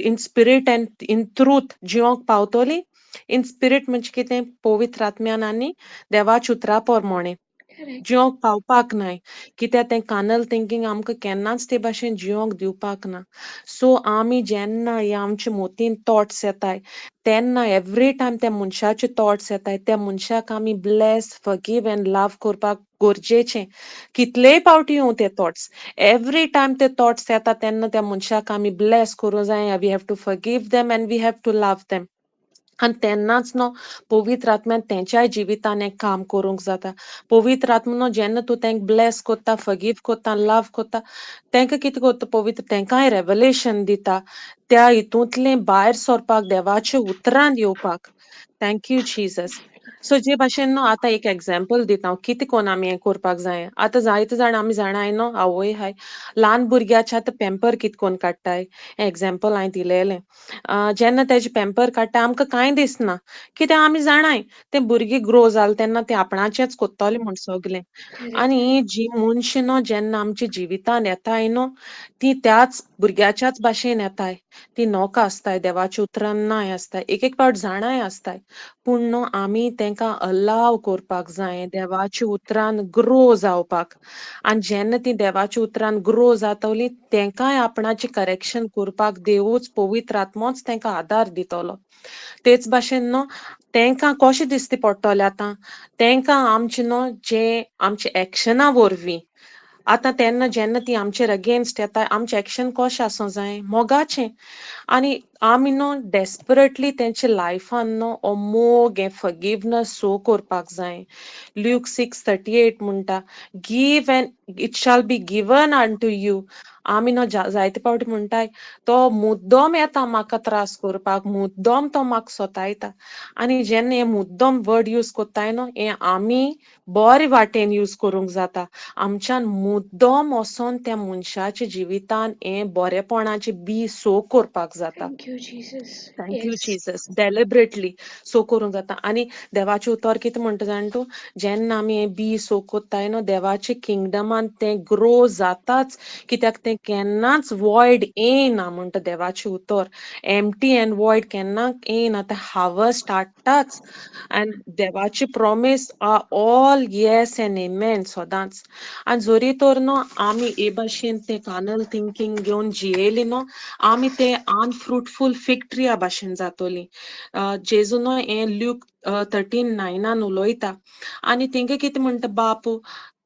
in spirit and in truth जिवंक पावतोली. इन स्पिरीट म्हणजे कितें, पवित्र आत्म्यान आनी देवाच्या उतरा पोरमोणें. Correct. जिवंक पावपाक नाय कित्याक तें कार्नल थिंकींग आमकां केन्नाच ते भाशेन जिवंक दिवपाक ना. सो आमी जेन्ना हे आमचे मोतीन थॉट्स येताय तेन्ना एवरी टायम त्या मनशाचे थॉट्स येताय त्या मनशाक आमी ब्लेस फॉरगिव्ह एंड लव करपाक गरजेचें. कितलेय फावटी येवं ते थॉट्स, एवरी टायम ते थॉट्स येता तेन्ना त्या मनशाक आमी ब्लेस करूं जाय. We have to forgive them and we have to love them. आनी तेन्नाच न्हू पवित्र आत्म्यान तेंच्याय जिवितान एक काम करूंक जाता. पवित्र आत्मा न्हू जेन्ना तूं तेंक ब्लेस कोत्ता, फॉरगिव्ह कोत्ता, लव कोत्ता, तेंकां कितें कोत्ता पवित्र तेंकांय रेवलेशन दिता. त्या हितूंतलें भायर सरपाक देवाच्या उतरान येवपाक. Thank you Jesus. सो जे भाशेन न्हू आतां एक एग्जांपल दिता हांव कितें कोन्न आमी हें करपाक जाय. आतां जायते जाण आमी जाणाय न्हू आवय हाय ल्हान भुरग्याचे आतां पॅम्पर कितें कोन्न काडटाय. एग्जांपल हांवें दिलेलें. जेन्ना तेजे पॅम्पर काडटा आमकां कांय दिसना. कित्याक आमी जाणाय तें भुरगें ग्रो जालें तेन्ना तें आपणाचेंच कोत्तोलें म्हूण सगलें. Correct. आनी जीं मनशां न्हू जेन्ना आमच्या जिवितान येताय न्हू तीं त्याच भुरग्याच्याच भाशेन येताय. तीं नॉक आसताय देवाच्या उतरान नाय आसताय. एक एक फावट जाणाय आसताय. पूण न्हू आमी तेंकां अलाव करपाक जाय देवाच्या उतरान ग्रो जावपाक. आनी जेन्ना तीं देवाच्या उतरान ग्रो जातलीं तेंकांय आपणाचें करेक्शन करपाक देवूच पवित्र आत्मोच तेंकां आदार दितलो. तेच भाशेन न्हू तेंकां कशें दिश्टी पडटलें आतां तेंकां आमचें न्हू जें आमचे एक्शना वरवीं आतां तेन्ना जेन्ना तीं आमचेर अगेन्स्ट येताय आमचें एक्शन कशें आसूं जाय मोगाचें. आनी आमी न्हू डेस्परेटली तेंच्या लायफान न्हू हो मोग हें फॉरगिवनेस शो करपाक जाय. ल्यूक 6:38 म्हणटा give and it shall be given unto you. आमी न्हू जायते फावटी म्हणटाय तो मुद्दोम येता म्हाका त्रास करपाक, मुद्दोम तो म्हाका सोतायता. आनी जेन्ना हें मुद्दोम वर्ड यूज कोत्ताय न्हू हें आमी बोरे वाटेन यूज करूंक जाता. आमच्यान मुद्दोम वोसोन त्या मनशाच्या जिवितान हें बोरेपणाचें बी सो करपाक जाता. Thank you, Jesus. Thank you Yes. Jesus. Deliberately सो करूंक जाता. आनी देवाचें उतर कितें म्हणटा जाण तूं जेन्ना आमी हें बी सो कोत्ताय न्हू देवाच्या किंगडमान तें ग्रो जाताच कित्याक तें केन्नाच वॉयड येयना म्हणटा देवाचें उतर. एम्प्टी एंड वॉयड केन्नाच येयना तें हार्वेस्ट हाडटाच. आनी देवाची promise are all yes and amen सोदांच. आनी जोरी तोर न्हू आमी हे भाशेन तें कार्नल थिंकींग घेवन जियेलीं न्हू आमी तें अनफ्रुटफूल फिग ट्री आ भाशेन जातोलीं. जेजू न्हू हें ल्यूक 13:9 उलोयता आनी तेंकां कितें म्हणटा बापूय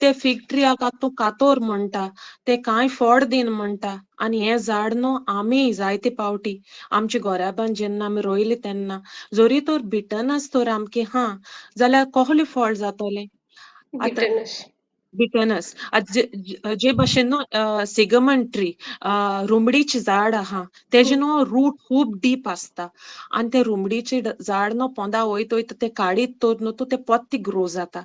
ते फिग ट्रियाक आतां तूं कातोर म्हणटा तें कांय फळ दिन म्हणटा. आनी हें झाड न्हू आमी जायते फावटी आमच्या घोराबान जेन्ना आमी रोयलीं तेन्ना जोरी तोर बिटनस तोर आमगे हा जाल्यार कोहलें फळ जातोलें. आतां Bitterness. बिटनस जे भाशेन न्हू सिगमंड ट्री रुमडीचें झाड आहा तेजे Hmm. न्हू रूट खूब डीप आसता. आनी तें रुमडीचें झाड न्हू पोंदा वयत वयत तें काडीत तर न्हू तें पोत्त ग्रो जाता.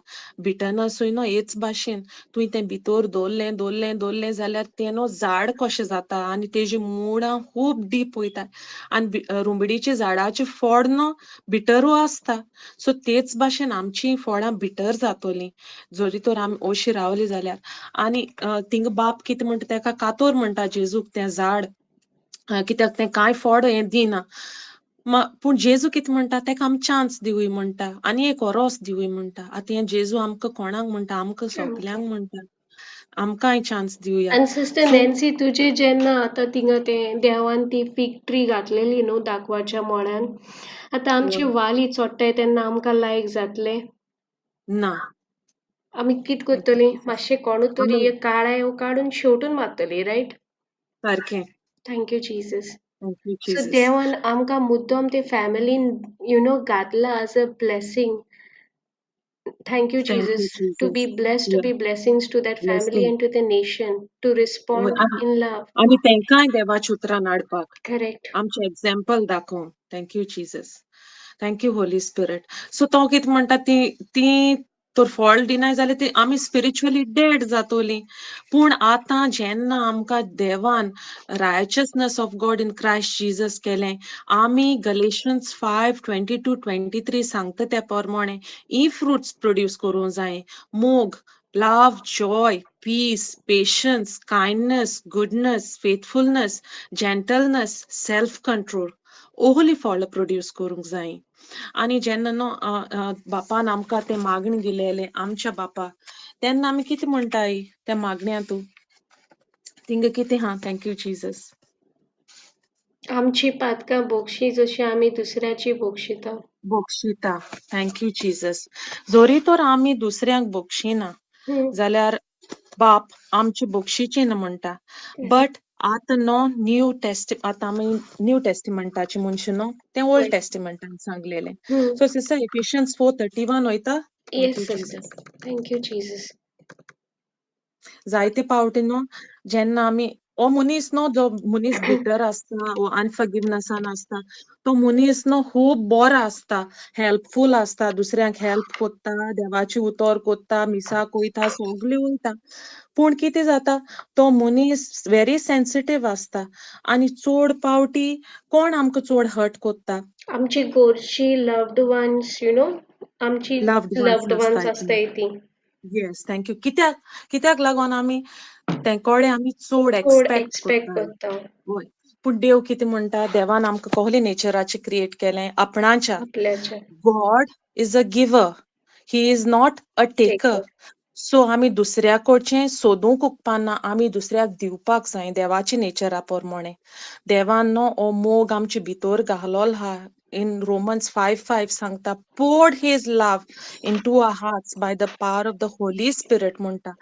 बिटनसूय न्हू हेच भाशेन तुवें तें भितर दवरलें दवरलें दवरलें जाल्यार तें न्हू झाड कशें जाता आनी तेजीं मुळां खूब डीप वयताय. आनी रुमडीच्या झाडाचें फळ न्हू बिटरूय आसता. सो तेच भाशेन आमचीं फळां बिटर जातोलीं जोरी तोर आमी ओशीं रावलीं जाल्यार. आनी थिंगा बाप कितें म्हणटा तेका कातोर म्हणटा जेजूक तें झाड कित्याक तें कांय फळ हें दिना. पूण जेजू कितें म्हणटा तेका आमी चान्स दिवूय म्हणटा आनी एक वरोस दिवूय म्हणटा. आतां हें जेजू आमकां कोणाक म्हणटा आमकां Okay. सोगल्यांक म्हणटा आमकांय chance Divya. And Sister so Nancy, तुझे जेन्ना आतां थिंगा तें देवान ती फिग ट्री घातलेली न्हू दाखवाच्या मोळ्यान आतां आमची वाली चोडटाय तेन्ना आमकां लायक जातलें. ना. आमी कित थँक यू कोत्तोलीं जिजस. मातशें कोणू तरी आमी एक काळाय काडून शेवटून मारतलीं रायट. सारकें. Thank you Jesus. Thank you so Jesus. देवान आमकां मुद्दम ते फॅमिलीन घातला as a blessing. Thank you, thank you Jesus, to be Jesus. blessed, to या be blessings to that family blessing. and to the nation, to respond in love. आनी तेंकांय देवाच्या उतरान हाडपाक Correct. आमचें एग्जाम्पल दाखोवन. Thank you Jesus. Thank you Holy Spirit. So तो कितें म्हणटा ती तर फळ दिनाय जाल्यार ती आमी स्पिरिच्युअली डेड जातोलीं. पूण आतां जेन्ना आमकां देवान righteousness of God in Christ Jesus केलें आमी गलेशियन्स 5:22-23 सांगता त्या प्रमाणें ही फ्रुट्स प्रोड्यूस करूंक जाय. मोग, love, joy, peace, patience, kindness, goodness, faithfulness, gentleness, self control. ओहली फळ प्रोड्यूस करूंक जाय. आणि जेन्ना न्हू बापान आमकां ते मागणी दिलेले आमच्या बापा, तेन्ना आमी कितें म्हणटाय त्या मागण्यांतू थिंगा कितें हा? Thank you Jesus. आमची पातकां बोगशी जशी आमी दुसऱ्याची बोगशिता. बोगशिता. Thank you Jesus. जोरी तर आमी दुसऱ्यांक बोगशिना जाल्यार बाप आमची बोगशीची ना म्हणटा. बट आतां न्हू आतां आमी न्यू टेस्टिमेंटाची मनशां न्हू तें ओल्ड टेस्टिमेंटान सांगलेलें. सो सिस्टर एफिशियन्स 4:31 वयता. Yes thank you sister. Jesus. Thank you Jesus. जायते पावटी न्हू जेन्ना आमी हो मनीस न्हू जो मनीस बिटर आसता वो अनफॉरगिवनेसान आसता, तो मनीस न्हू खूब बरो आसता, हेल्पफूल आसता, दुसऱ्यांक हेल्प कोत्ता, देवाची उतर कोत्ता, मिसा कोयता, सोगली वयता. पूण कितें जाता, तो मनीस व्हेरी सेन्सिटीव आसता आनी चोड पावटी कोण आमकां चोड हर्ट कोत्ता? आमची गोरची लव्ड वन्स आमची लव्ड लव्ड वन्स आसताय ती. आसताय ती. Yes, thank you. कित्याक लागोन आमी तेंकोडे आमी चोड चोड एक्सपेक्ट एक्सपेक्ट कोत्ताय. करता वय. पूण देव कितें म्हणटा, देवान आमकां कोहले नेचराचें क्रिएट केलें आपणाच्या. आपल्याच्या. God is a giver. He is not a taker. Taker. So आमी दुसऱ्या कडचें सोदूंक उपकारना, आमी दुसऱ्याक दिवपाक जाय देवाची नेचरा पोरमोणें. देवान न्हू हो मोग आमचे भितर घालोल हा. इन रोमन्स 5:5 सांगता, poured his love into our hearts by the power of the Holy Spirit म्हणटा.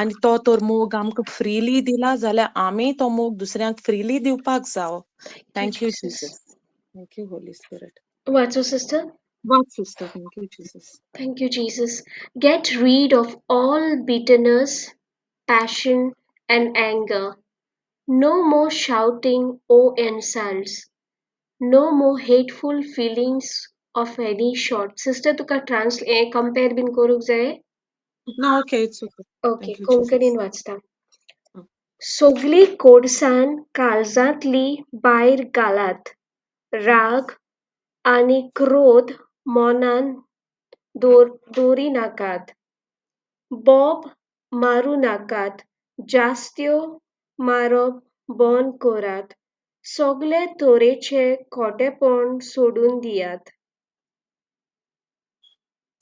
आनी तो तर मोग आमकां फ्रीली दिला जाल्यार आमी तो मोग दुसऱ्यांक फ्रीली दिवपाक जावो. Thank you thank you Jesus. Jesus. Thank you Holy Spirit. वाचो सिस्टर. वाच sister. Thank you Jesus. Thank you, Jesus. Get rid of all bitterness, passion, and anger. No more shouting or insults. No more hateful feelings of any sort. Sister, तुका compare been करूक जाय? No, okay, it's okay. Okay, Thank you, Jesus. कोंकणीन वाचता. सोगली कोडसाण काळजांतली भायर घालात. राग आनी क्रोध मोनान दवरी नाकात. बोब मारू नाकात. जास्त्यो मारप बंद करात. सगळे तरेचे खोटेपण सोडून दियात.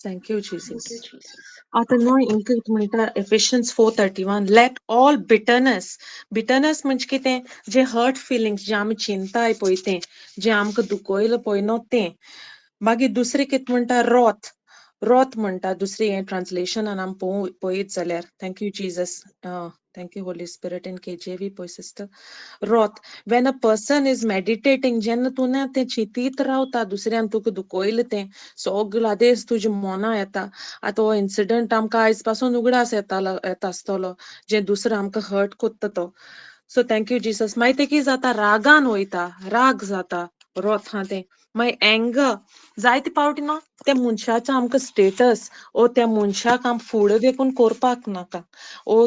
Thank you, Thank you, Jesus. Jesus. आता न्हू इंका म्हणटा Ephesians 4:31 let all bitterness म्हणजे कितें जे हर्ट फिलिंग्स जे आमी चिंताय पळय तें जे आमकां दुखयलां पळय न्हू तें मागीर दुसरें कितें म्हणटा रोथ म्हणटा दुसरी हें ट्रान्सलेशनान आमी पळयत जाल्यार thank you Jesus thank you Holy Spirit in KJV पळय सिस्टर रोथ when a person is meditating जेन्ना तूं ना तें चिंतीत रावता दुसऱ्यान तुका दुखयलां तें सगळो आदेस तुज्या मना येता आतां हो इन्सिडंट आमकां आयज पासून उगडास येता आसतलो जे दुसरो आमकां हर्ट कोत्ता तो सो थँक्यू जिसस मागीर तें कितें जाता रागान वयता राग जाता रोथ हा तें मागीर एंगर जायते पावटी न्हू त्या मनशाचो आमकां स्टेटस ओ त्या मनशाक आम फुडें देखून कोरपाक नाका ओ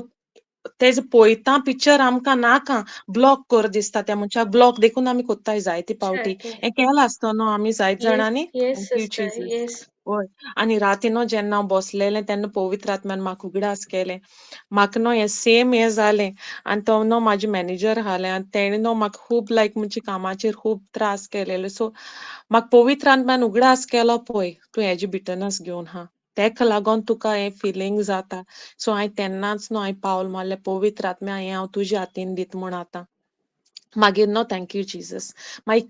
तेज पळयता पिक्चर आमकां नाका ब्लॉक कर दिसता त्या मनशाक ब्लॉक देखून आमी कोत्ताय जायते पावटी सारकें. हें केलां आसतो न्हू आमी जायत Yes, जाणांनी yes, thank you sister. Jesus Yes. हय आनी राती न्हू जेन्ना हांव बसलेलें तेन्ना पवित्र आत्म्यान म्हाका उगडास केलें म्हाका न्हू हें सेम हें जालें आनी तो न्हू म्हाजे मॅनेजर आहालें आनी तेणें न्हू म्हाका खूब लायक म्हणजे कामाचेर खूब त्रास केलेले सो म्हाका पवित्र आत्म्यान उगडास केलो पळय तूं हेजी बिटरनस घेवन हा तेका लागोन तुका हें फिलींग जाता सो हांवें तेन्नाच न्हू हांवें पावल मारलें पवित्र आत्म्या हें हांव तुज्या हातीन दित म्हूण आतां मागीर न्हू थँक्यू जिजस मागीर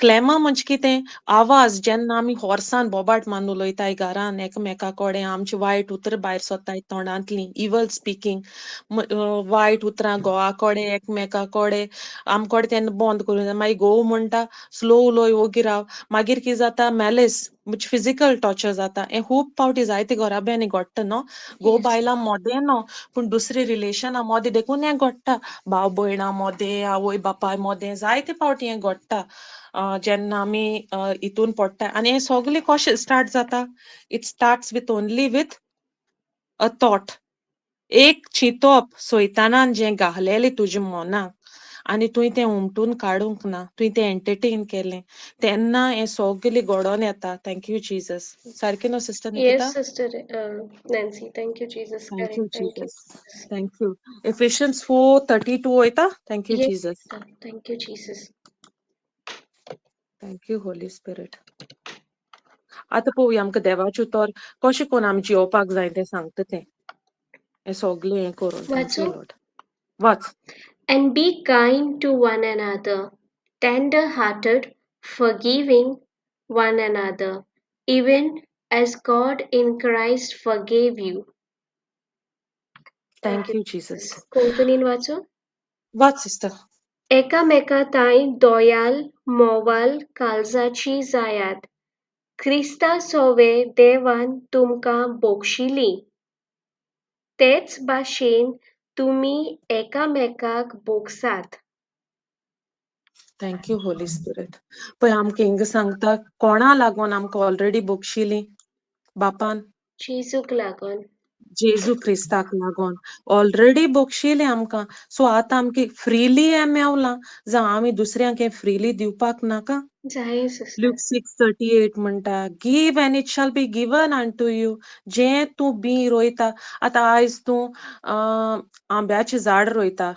क्लेमा म्हणजे कितें आवाज जेन्ना आमी होर्सान बोबाट मान उलोयताय घरान एकामेका कोडे आमची वायट उतरां भायर सोत्ताय तोंडांतलीं इवल स्पिकींग वायट उतरां घोवा कोडे एकमेका कोडे आमकोडे तेन्ना बंद करूं जाय मागीर घोव म्हणटा स्लो उलोय ओगी राव मागीर कितें जाता मॅलीस म्हणजे फिजिकल टॉर्चर जाता हें खूब पावटी जायते घोराब्यांनी घडटा न्हू घोव Yes. बायलां मोदें न्हू पूण दुसरी रिलेशनां मोदें देखून हें घडटा भाव भयणां मोदें आवय बापाय मोदें जायते पावटी हें घडटा जेन्ना आमी हितून पडटा आनी हें सोगलें कशें स्टार्ट जाता it starts with only with a thought एक चिंतप सैतानान जें घालेलें तुज्या मनाक आनी तुवें तें उमटून काडूंक ना तुवें तें एंटरटेन केलें तेन्ना हें सोगलें घडोन येता थँक्यू जिजस सारकें न्हू sister Yes, Nikita sister. Nancy. Thank you, Jesus. Thank you Correct. Thank you. Jesus thank you Ephesians 4:32 वयता thank you Yes, Jesus sister. Thank you, Jesus. Thank you Holy spirit. आतां पळोवया आमकां देवाचें उतर कशें करून आमी जियोपाक जाय तें सांगता तें. हें सगलें हें करून. थँक वाचूं? You Lord. वाच. And be kind to one another, tender-hearted, forgiving one another, even as God in Christ forgave you. Thank thank you, you Jesus. Jesus. कोंकणीन वाचूं? Watch sister. एकामेकांताय दोयाल मोवाल काळजाची जायात. क्रिस्ता सोवे देवान तुमकां बोगशिली. तेच भाशेन तुमी एकामेकाक बोगसात. Thank you Holy Spirit. पळय आमकां हिंगा सांगता कोणा लागून आमकां ऑलरेडी बोगशिली? बापान जेजूक लागून. जेजू क्रिस्ताक लागून ऑलरेडी बोगशिलें आमकां. सो आतां आमकां फ्रीली हें मेवलां जावं आमी दुसऱ्यांक हें फ्रीली दिवपाक नाका. जाय सिस्टर. Luke 6:38 म्हणटा, give and it shall be given unto you. जें तूं बी रोयता. आतां आयज तूं आंब्याचें झाड रोयता.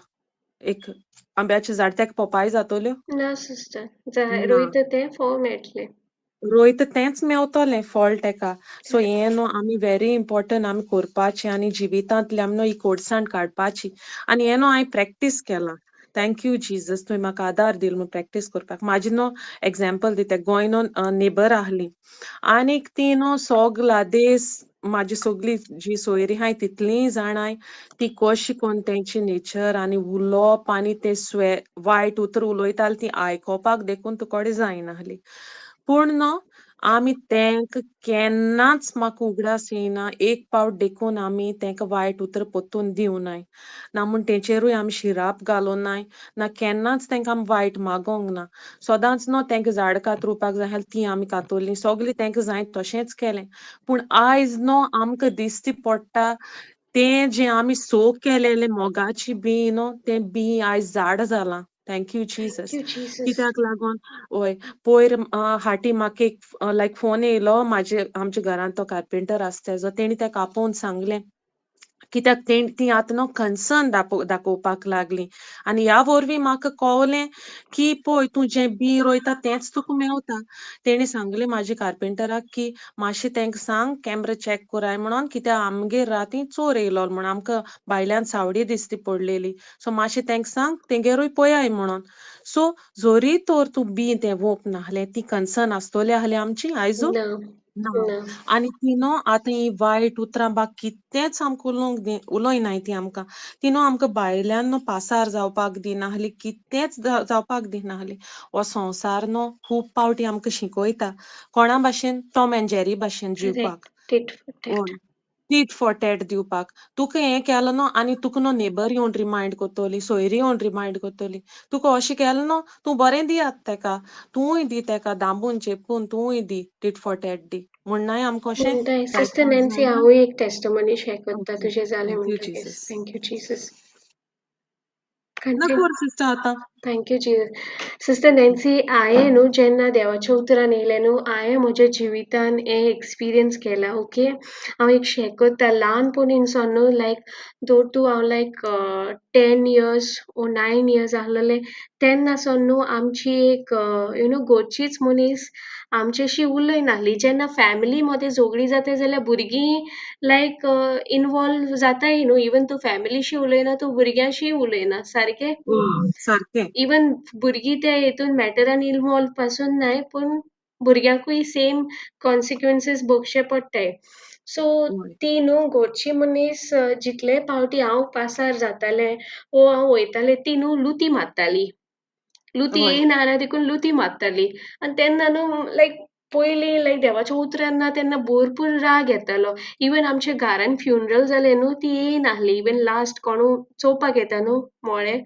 एक आंब्याचें झाड तेका पोपाय जातल्यो? ना सिस्टर. जाय ना. रोयता तें फळ मेळटलें. रोयता तेंच मेवतोलें फळ तेका. सो हें न्हू आमी व्हेरी इम्पोर्टंट आमी करपाचें आनी जिवितांतल्यान न्हू ही कोडसाण काडपाची. आनी हें न्हू हांवें प्रॅक्टीस केलां. थँक यू जिजस तुवें म्हाका आदार दिलो न्हू प्रॅक्टीस करपाक. म्हाजी न्हू एग्जांपल दिता गोंय न्हू नेबर आहली. आनीक ती न्हू सोगला देस म्हाजी सगली जी सोयरी आहाय तितलीय जाणाय ती कशी कोन्न तेंची नेचर आनी उलोवप आनी ते वायट उतर उलोयताली ती आयकोपाक देखून तुकोडे जायनाहली. पूण न्हू आमी तेंक केन्नाच म्हाका उगडास येयना. एक पावट देखून आमी तेंका वायट उतर पोत्तून दिवनाय. ना म्हूण तेंचेरूय आमी शिराप घालूनाय. ना केन्नाच तेंकां आमी वायट मागोंक ना. सदांच न्हू तेंका झाड कातरुपाक जाय जाल्यार तीं आमी कातरलीं. सोगलें तेंका जाय तशेंच केलें. पूण आयज न्हू आमकां दिश्टी पडटा तें जें आमी सोग केलेलें मोगाचें बी न्हू तें बी आयज झाड जालां. Thank you thank Jesus. You Jesus. कित्याक लागोन वय पयर हाटी म्हाका एक लायक फोन येयलो आमच्या घरांत तो कार्पेंटर आसा तेजो. तेणी तेका आपोवन सांगलें कित्याक ती आतां न्हू कन्सर्न दाखोवपाक लागली. आनी ह्या वरवीं म्हाका कळलें की पळय तूं जें बी रोयता तेंच तुका मेवता. तेणी सांगलें म्हाज्या कार्पेंटराक की मातशें तेंका सांग कॅमरा चॅक कोराय म्हणोन कित्याक आमगेर रातीं चोर येयलो म्हणोन आमकां भायल्यान सावळी दिश्टी पडलेली. सो मातशें तेंका सांग तेंगेरूय पयाय म्हणोन. सो जोरी तोर तूं बी तें वोप नाहलें ती कन्सर्न आसतोली आहली आमची आयजू? ना. ना. ना. आनी ती न्हू आतां ही वायट उतरां कितेंच आमकां उलोयनाय ती आमकां. ती न्हू आमकां भायल्यान न्हू पासार जावपाक दिनाहली. कितेंच जावपाक दिनाहली. हो संवसार न्हू खूब पावटी आमकां शिकोयता. कोणा भाशेन? टॉम एंड जेरी भाशेन जिवपाक. करेक्ट. Tit for tat. हय. टीट फॉर टॅट दिवपाक. तुका हें केलो न्हू आनी तुका न्हू नेबर येवन रिमांयड कोत्तोली, सोयरी येवन रिमांयड कोत्तोली. तुका अशें केलें न्हू तूं बरें दियात तेका. तूंय दी तेका दांबून चेपून तूंय दी टीट फॉर टॅट दी. म्हणनाय आमकां अशें म्हणटाय सिस्टर खेळपाक नॅन्सी जायना. हांवूय एक टेस्टमनी शेअर कोत्ता ओके. तुजें जालें थँक यू म्हणटकीच. जीसस. Thank you Jesus. ना कंटिन्यू. कोर सिस्टर आतां. Thank you Jesus. Sister Nancy हांवें न्हू जेन्ना देवाच्या उतरान येयलें न्हू हांवें म्हज्या जिवितान हें एक्सपिरियन्स केलां. ओके. हांव एक शेअर कोत्ता ल्हानपणीनसून न्हू लायक धर तूं हांव लायक 10 इयर्स ओ 9 इयर्स आहलोलें तेन्नासून न्हू आमची एक घरचीच मनीस आमचेशी उलयनाहली. जेन्ना फॅमिली मदें झगडीं जाताय जाल्यार भुरगीं लायक इनवॉल्व जाताय न्हू. इवन तूं फॅमिलीशी उलयना तूं भुरग्यांशी उलयना. सारकें? सारकें. इवन भुरगीं त्या हितून मॅटरान इनवॉल्व पासून नाय पूण भुरग्यांकूय सेम कॉन्सिक्वन्सीस भोगचे पडटाय. सो हय. ती न्हू घरची मनीस जितले पावटी हांव पासार जातालें वो हांव वयतालें ती न्हू लुती मारताली. लुती हय. येयना जाल्यार देखून लुती मारताली. आनी तेन्ना न्हू लायक पयलीं लायक देवाच्या उतरान ना तेन्ना भरपूर राग येतालो. इवन आमच्या घरान फ्युनरल जालें न्हू ती येयनाहली. इवन लास्ट कोणू चोवपाक येता न्हू मोळे हय.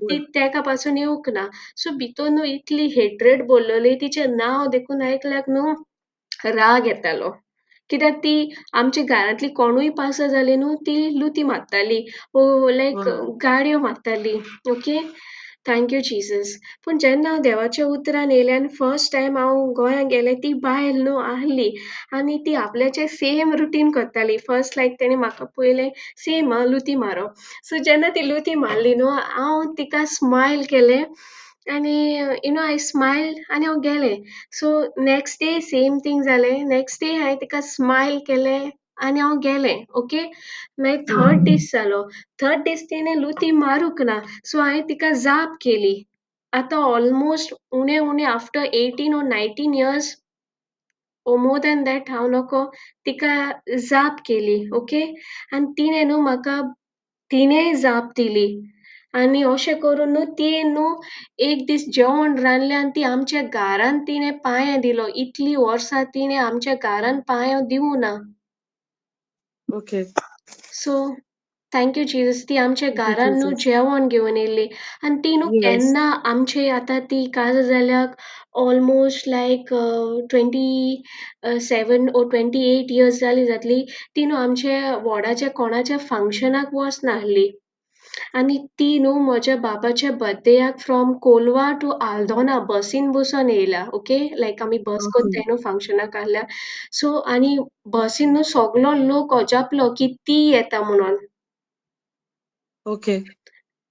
ती तेका पासून येवंक ना. सो भितून न्हू इतली हेट्रेड भरलोली तिचें नांव देखून आयकल्यार न्हू राग येतालो. कित्याक ती आमच्या घरांतली कोणूय पासर जाली न्हू ती लुती मारताली. लायक हय. गाडयो मारताली. ओके. Thank you Jesus. पूण जेन्ना हांव देवाच्या उतरान येयलें आनी फर्स्ट टायम हांव गोंयांत गेलें ती बायल न्हू आहली आनी ती आपल्याचें सेम रुटीन करताली. फर्स्ट लायक तेणी म्हाका पयलें सेम लुती मारप. सो जेन्ना ती लुती मारली न्हू हांव तिका स्मायल केलें आनी हांव स्मायल आनी हांव गेलें. So next day same thing जालें. नेक्स्ट डे हांवें तिका स्मायल केलें आनी हांव गेलें. ओके. मागीर थर्ड दीस जालो. थर्ड दीस तिणें लुती मारूंक ना. सो हांवें तिका जाप केली. आतां ऑलमोस्ट उणें उणें after 18 or 19 years or more than that हांव नको तिका जाप केली. ओके. आनी तिणें म्हाका तिणेंय जाप दिली. आनी अशें करून ती एक दीस जेवण रांदलें आनी ती आमच्या घारान तिणें पांयां दिलो. इतलीं वर्सां तिणें आमच्या घारान पांयां दिवं ना. Okay. So thank you Jesus. ती आमच्या थँक यू घारान जीसस. जेवण घेवन येयल्ली आनी ती येस. केन्ना आमचे आतां ती काजार जाल्याक ऑलमोस्ट लायक 27 or 28 years जातली. ती आमचे वॉर्डाच्या कोणाच्या फंक्शनाक वचनाहली. आनी ती म्हज्या बाबाच्या बर्थडेयाक फ्रॉम कोलवा टू आल्दोना बसीन बसून येयल्या. ओके. लायक आमी बस ओके. कोत्ताय फंक्शनाक आहल्या. सो आनी बसीन सगलो लोक अजापलो की ती येता म्हणोन. ओके.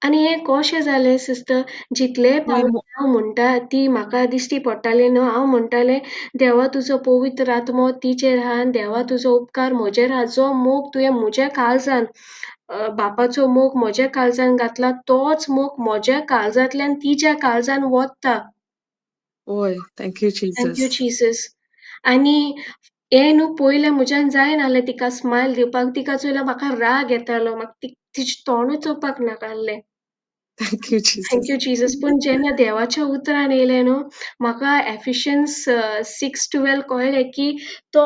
आनी हें कशें जालें सिस्टर, जितले हय फावटी हांव म्हणटा ती म्हाका दिश्टी पडटाली न्हू, हांव म्हणटालें देवा तुजो पवित्र आत्मो तिचेर आहा आनी देवा तुजो उपकार म्हजेर आहा. जो मोग तुवें म्हज्या काळजान बापाचो मोग म्हज्या काळजान घातला तोच मोग म्हज्या काळजांतल्यान तिच्या काळजान वत्ता. हय. Thank you thank you Jesus. Jesus. आनी हें पयलें म्हज्यान जायनाहलें तिका स्मायल दिवपाक. तिका चोयल्यार म्हाका राग येतालो. म्हाका तिचें तोंडूच चोवपाक नाकाहलें. Thank you thank Jesus. You Jesus. पूण जेन्ना देवाच्या उतरान येयलें म्हाका एफिशियन्स 6:12 कळ्ळें की तो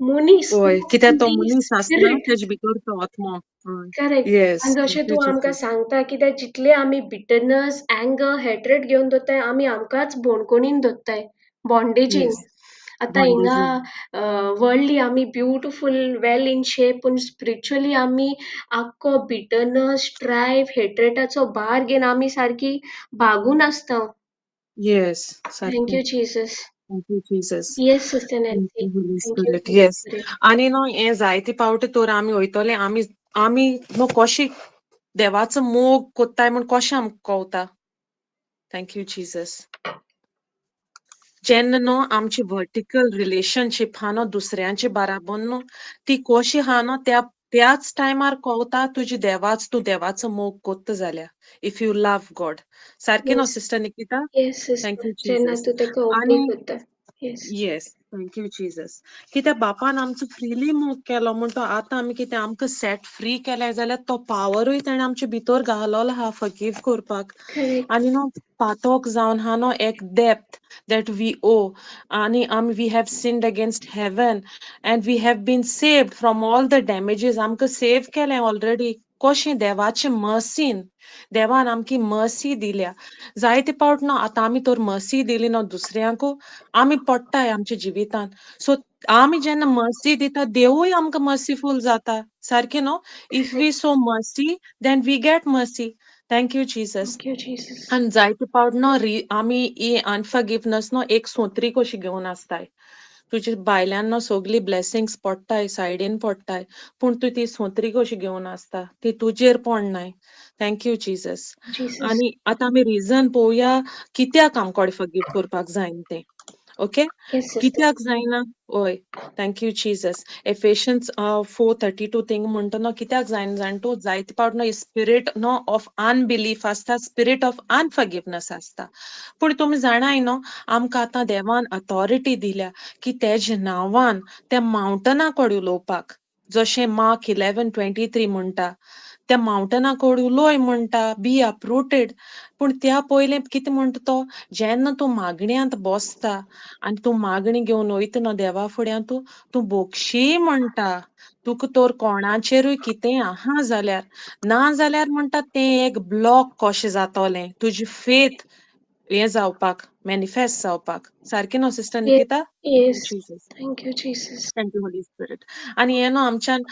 मनीस हय. कित्याक तो ती मनीस आसना स्पिरीट तेजे भितर तो आत्मो. हय. करेक्ट. येस. आनी जशें थँक यू तूं आमकां जीसस. सांगता कित्याक जितले आमी बिटरनस, एंगर, हेट्रेड घेवन दोत्ताय आमी आमकांच बोणकोणीन दोत्ताय. बॉन्डेजीन. येस. आतां हिंगा बॉन्डेजीन. वर्ल्डली आमी ब्युटिफूल, वेल इन शेप पूण स्पिरिच्युअली आमी आख्खो बिटरनस, स्ट्रायफ, हेट्रेटाचो भार घेवन आमी सारकी भागून आसता. येस. थँक सारकें. You Jesus. Thank you Jesus. Yes sister thank Nancy. You Holi thank you spirit. Holi yes. Spirit. आनी हें जायते पावटी तर आमी वयतले आमी कशें देवाचो मोग कोत्ताय म्हूण कशें आमकां कोवता. Thank you Jesus. जेन्ना आमची वर्टिकल रिलेशनशीप आहा दुसऱ्यांचे बाराबोर ती कशी आहा त्याच टायमार कोवता तूं देवाचो मोग कोत्ता जाल्यार. If you love God. सारकें न्हू yes. Sister Nikita? Yes thank sister. You जेन्ना जीसस. तूं तेका ओबे आनी कोत्ता. Yes. Yes. Thank you Jesus. कित्याक बापान आमचो फ्रीली मोग केलो म्हूण तो आतां आमी कितें आमकां सेट फ्री केलें जाल्यार तो पावरूय ताणें आमचे भितर घालोलो आहा फॉरगिव करपाक. करेक्ट. आनी पातोक जावन आहा एक depth that we owe. Ani we have sinned against heaven and we have been saved from all the damages. आमकां सेव केलें ऑलरेडी. कशें देवाचे मर्सीन. देवान आमकी मर्सी दिल्या. जायते पावट न्हू आतां आमी तर मर्सी दिली न्हू दुसऱ्यांकू आमी पडटाय आमच्या जिवितान. सो आमी जेन्ना मर्सी दिता देवूय आमकां मर्सीफूल जाता. सारकें न्हू? If we correct. So mercy then we get mercy. Thank you Jesus. Thank you Jesus. आनी जायते पावट आमी ही अनफॉरगिवनेस एक सोत्री कशी घेवन आसताय. तुजी भायल्यान सगली ब्लेसिंग्स पडटाय सायडीन पडटाय पूण तूं ती सोत्री कशी घेवन आसता ती तुजेर पडनाय. Thank you Jesus. जीसस. आनी आतां आमी रिझन पळोवया कित्याक आमकोडे फॉरगिव करपाक जायना तें. ओके. Yes sister. कित्याक जायना? हय. Thank you Jesus. Ephesians 4:32 thing म्हणटा कित्याक जायना जाण तूं जायते पावट स्पिरीट ऑफ अनबिलीफ आसता स्पिरीट ऑफ अनफॉरगिवनेस आसता. पूण तुमी जाणाय आमकां आतां देवान अथॉरिटी दिल्या की तेज्या नांवान त्या मावंटनाकोड उलोवपाक. जशें मार्क 11:23 म्हणटा. त्या मावंटनाकोड उलोय म्हणटा. Be uprooted. पूण त्या पयलें कितें म्हणटा तो जेन्ना तूं मागण्यांत बसता आनी तूं मागणी घेवन वयता न्हू देवा फुड्यां तूं बोक्षी म्हणटा. तुका तर कोणाचेरूय कितेंय आहा जाल्यार ना जाल्यार म्हणटा तें एक ब्लॉक कशें जातोलें तुजी फेथ हें जावपाक मॅनिफेस्ट जावपाक. सारकें न्हू sister Yes. Nikita? Thank you Yes. Jesus. Thank you, Jesus. Thank you Holy spirit. आनी हें न्हू आमच्यान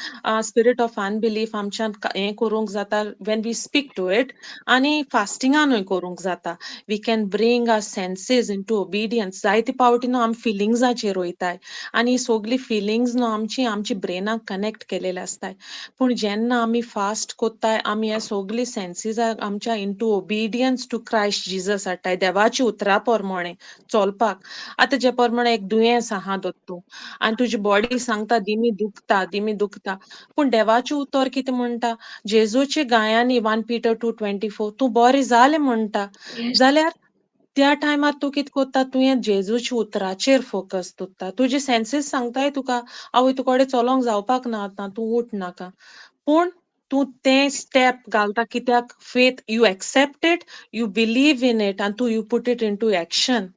स्पिरीट ऑफ अनबिलीफ आमच्यान हें करूंक जाता when we speak to it, आनी फास्टिंगानूय करूंक जाता. We can bring our senses into obedience. जायते पावटी न्हू आमी फिलिंग्साचेर वयताय आनी ही सगळी फिलिंग्स न्हू आमची ब्रेनाक कनेक्ट केलेले आसताय. पूण जेन्ना आमी फास्ट कोत्ताय आमी हे सगळी सेन्सीसाक आमच्या into obedience to Christ Jesus हाडटाय देवाची उतरां पोरमोणें चोलपाक. आतां जे पोरमोणें एक दुयेंस आहा दोत्तू आनी तुजी बॉडी सांगता दिमी दुखता. पूण देवाचें उतर कितें म्हणटा? जेजूचे गायांनी 1 Peter 2:24 तूं बरें जालें म्हणटा. Yes. जाल्यार त्या टायमार तूं कितें कोत्ता? तुवें जेजूच्या उतराचेर फोकस दवरता. तुजे सेन्सीस सांगताय तुका आवय तुकोडे चलोंक जावपाक ना आतां, तूं उठ नाका. पूण तूं तें स्टेप घालता कित्याक faith you accept it, you believe in it आनी तूं you put it into action.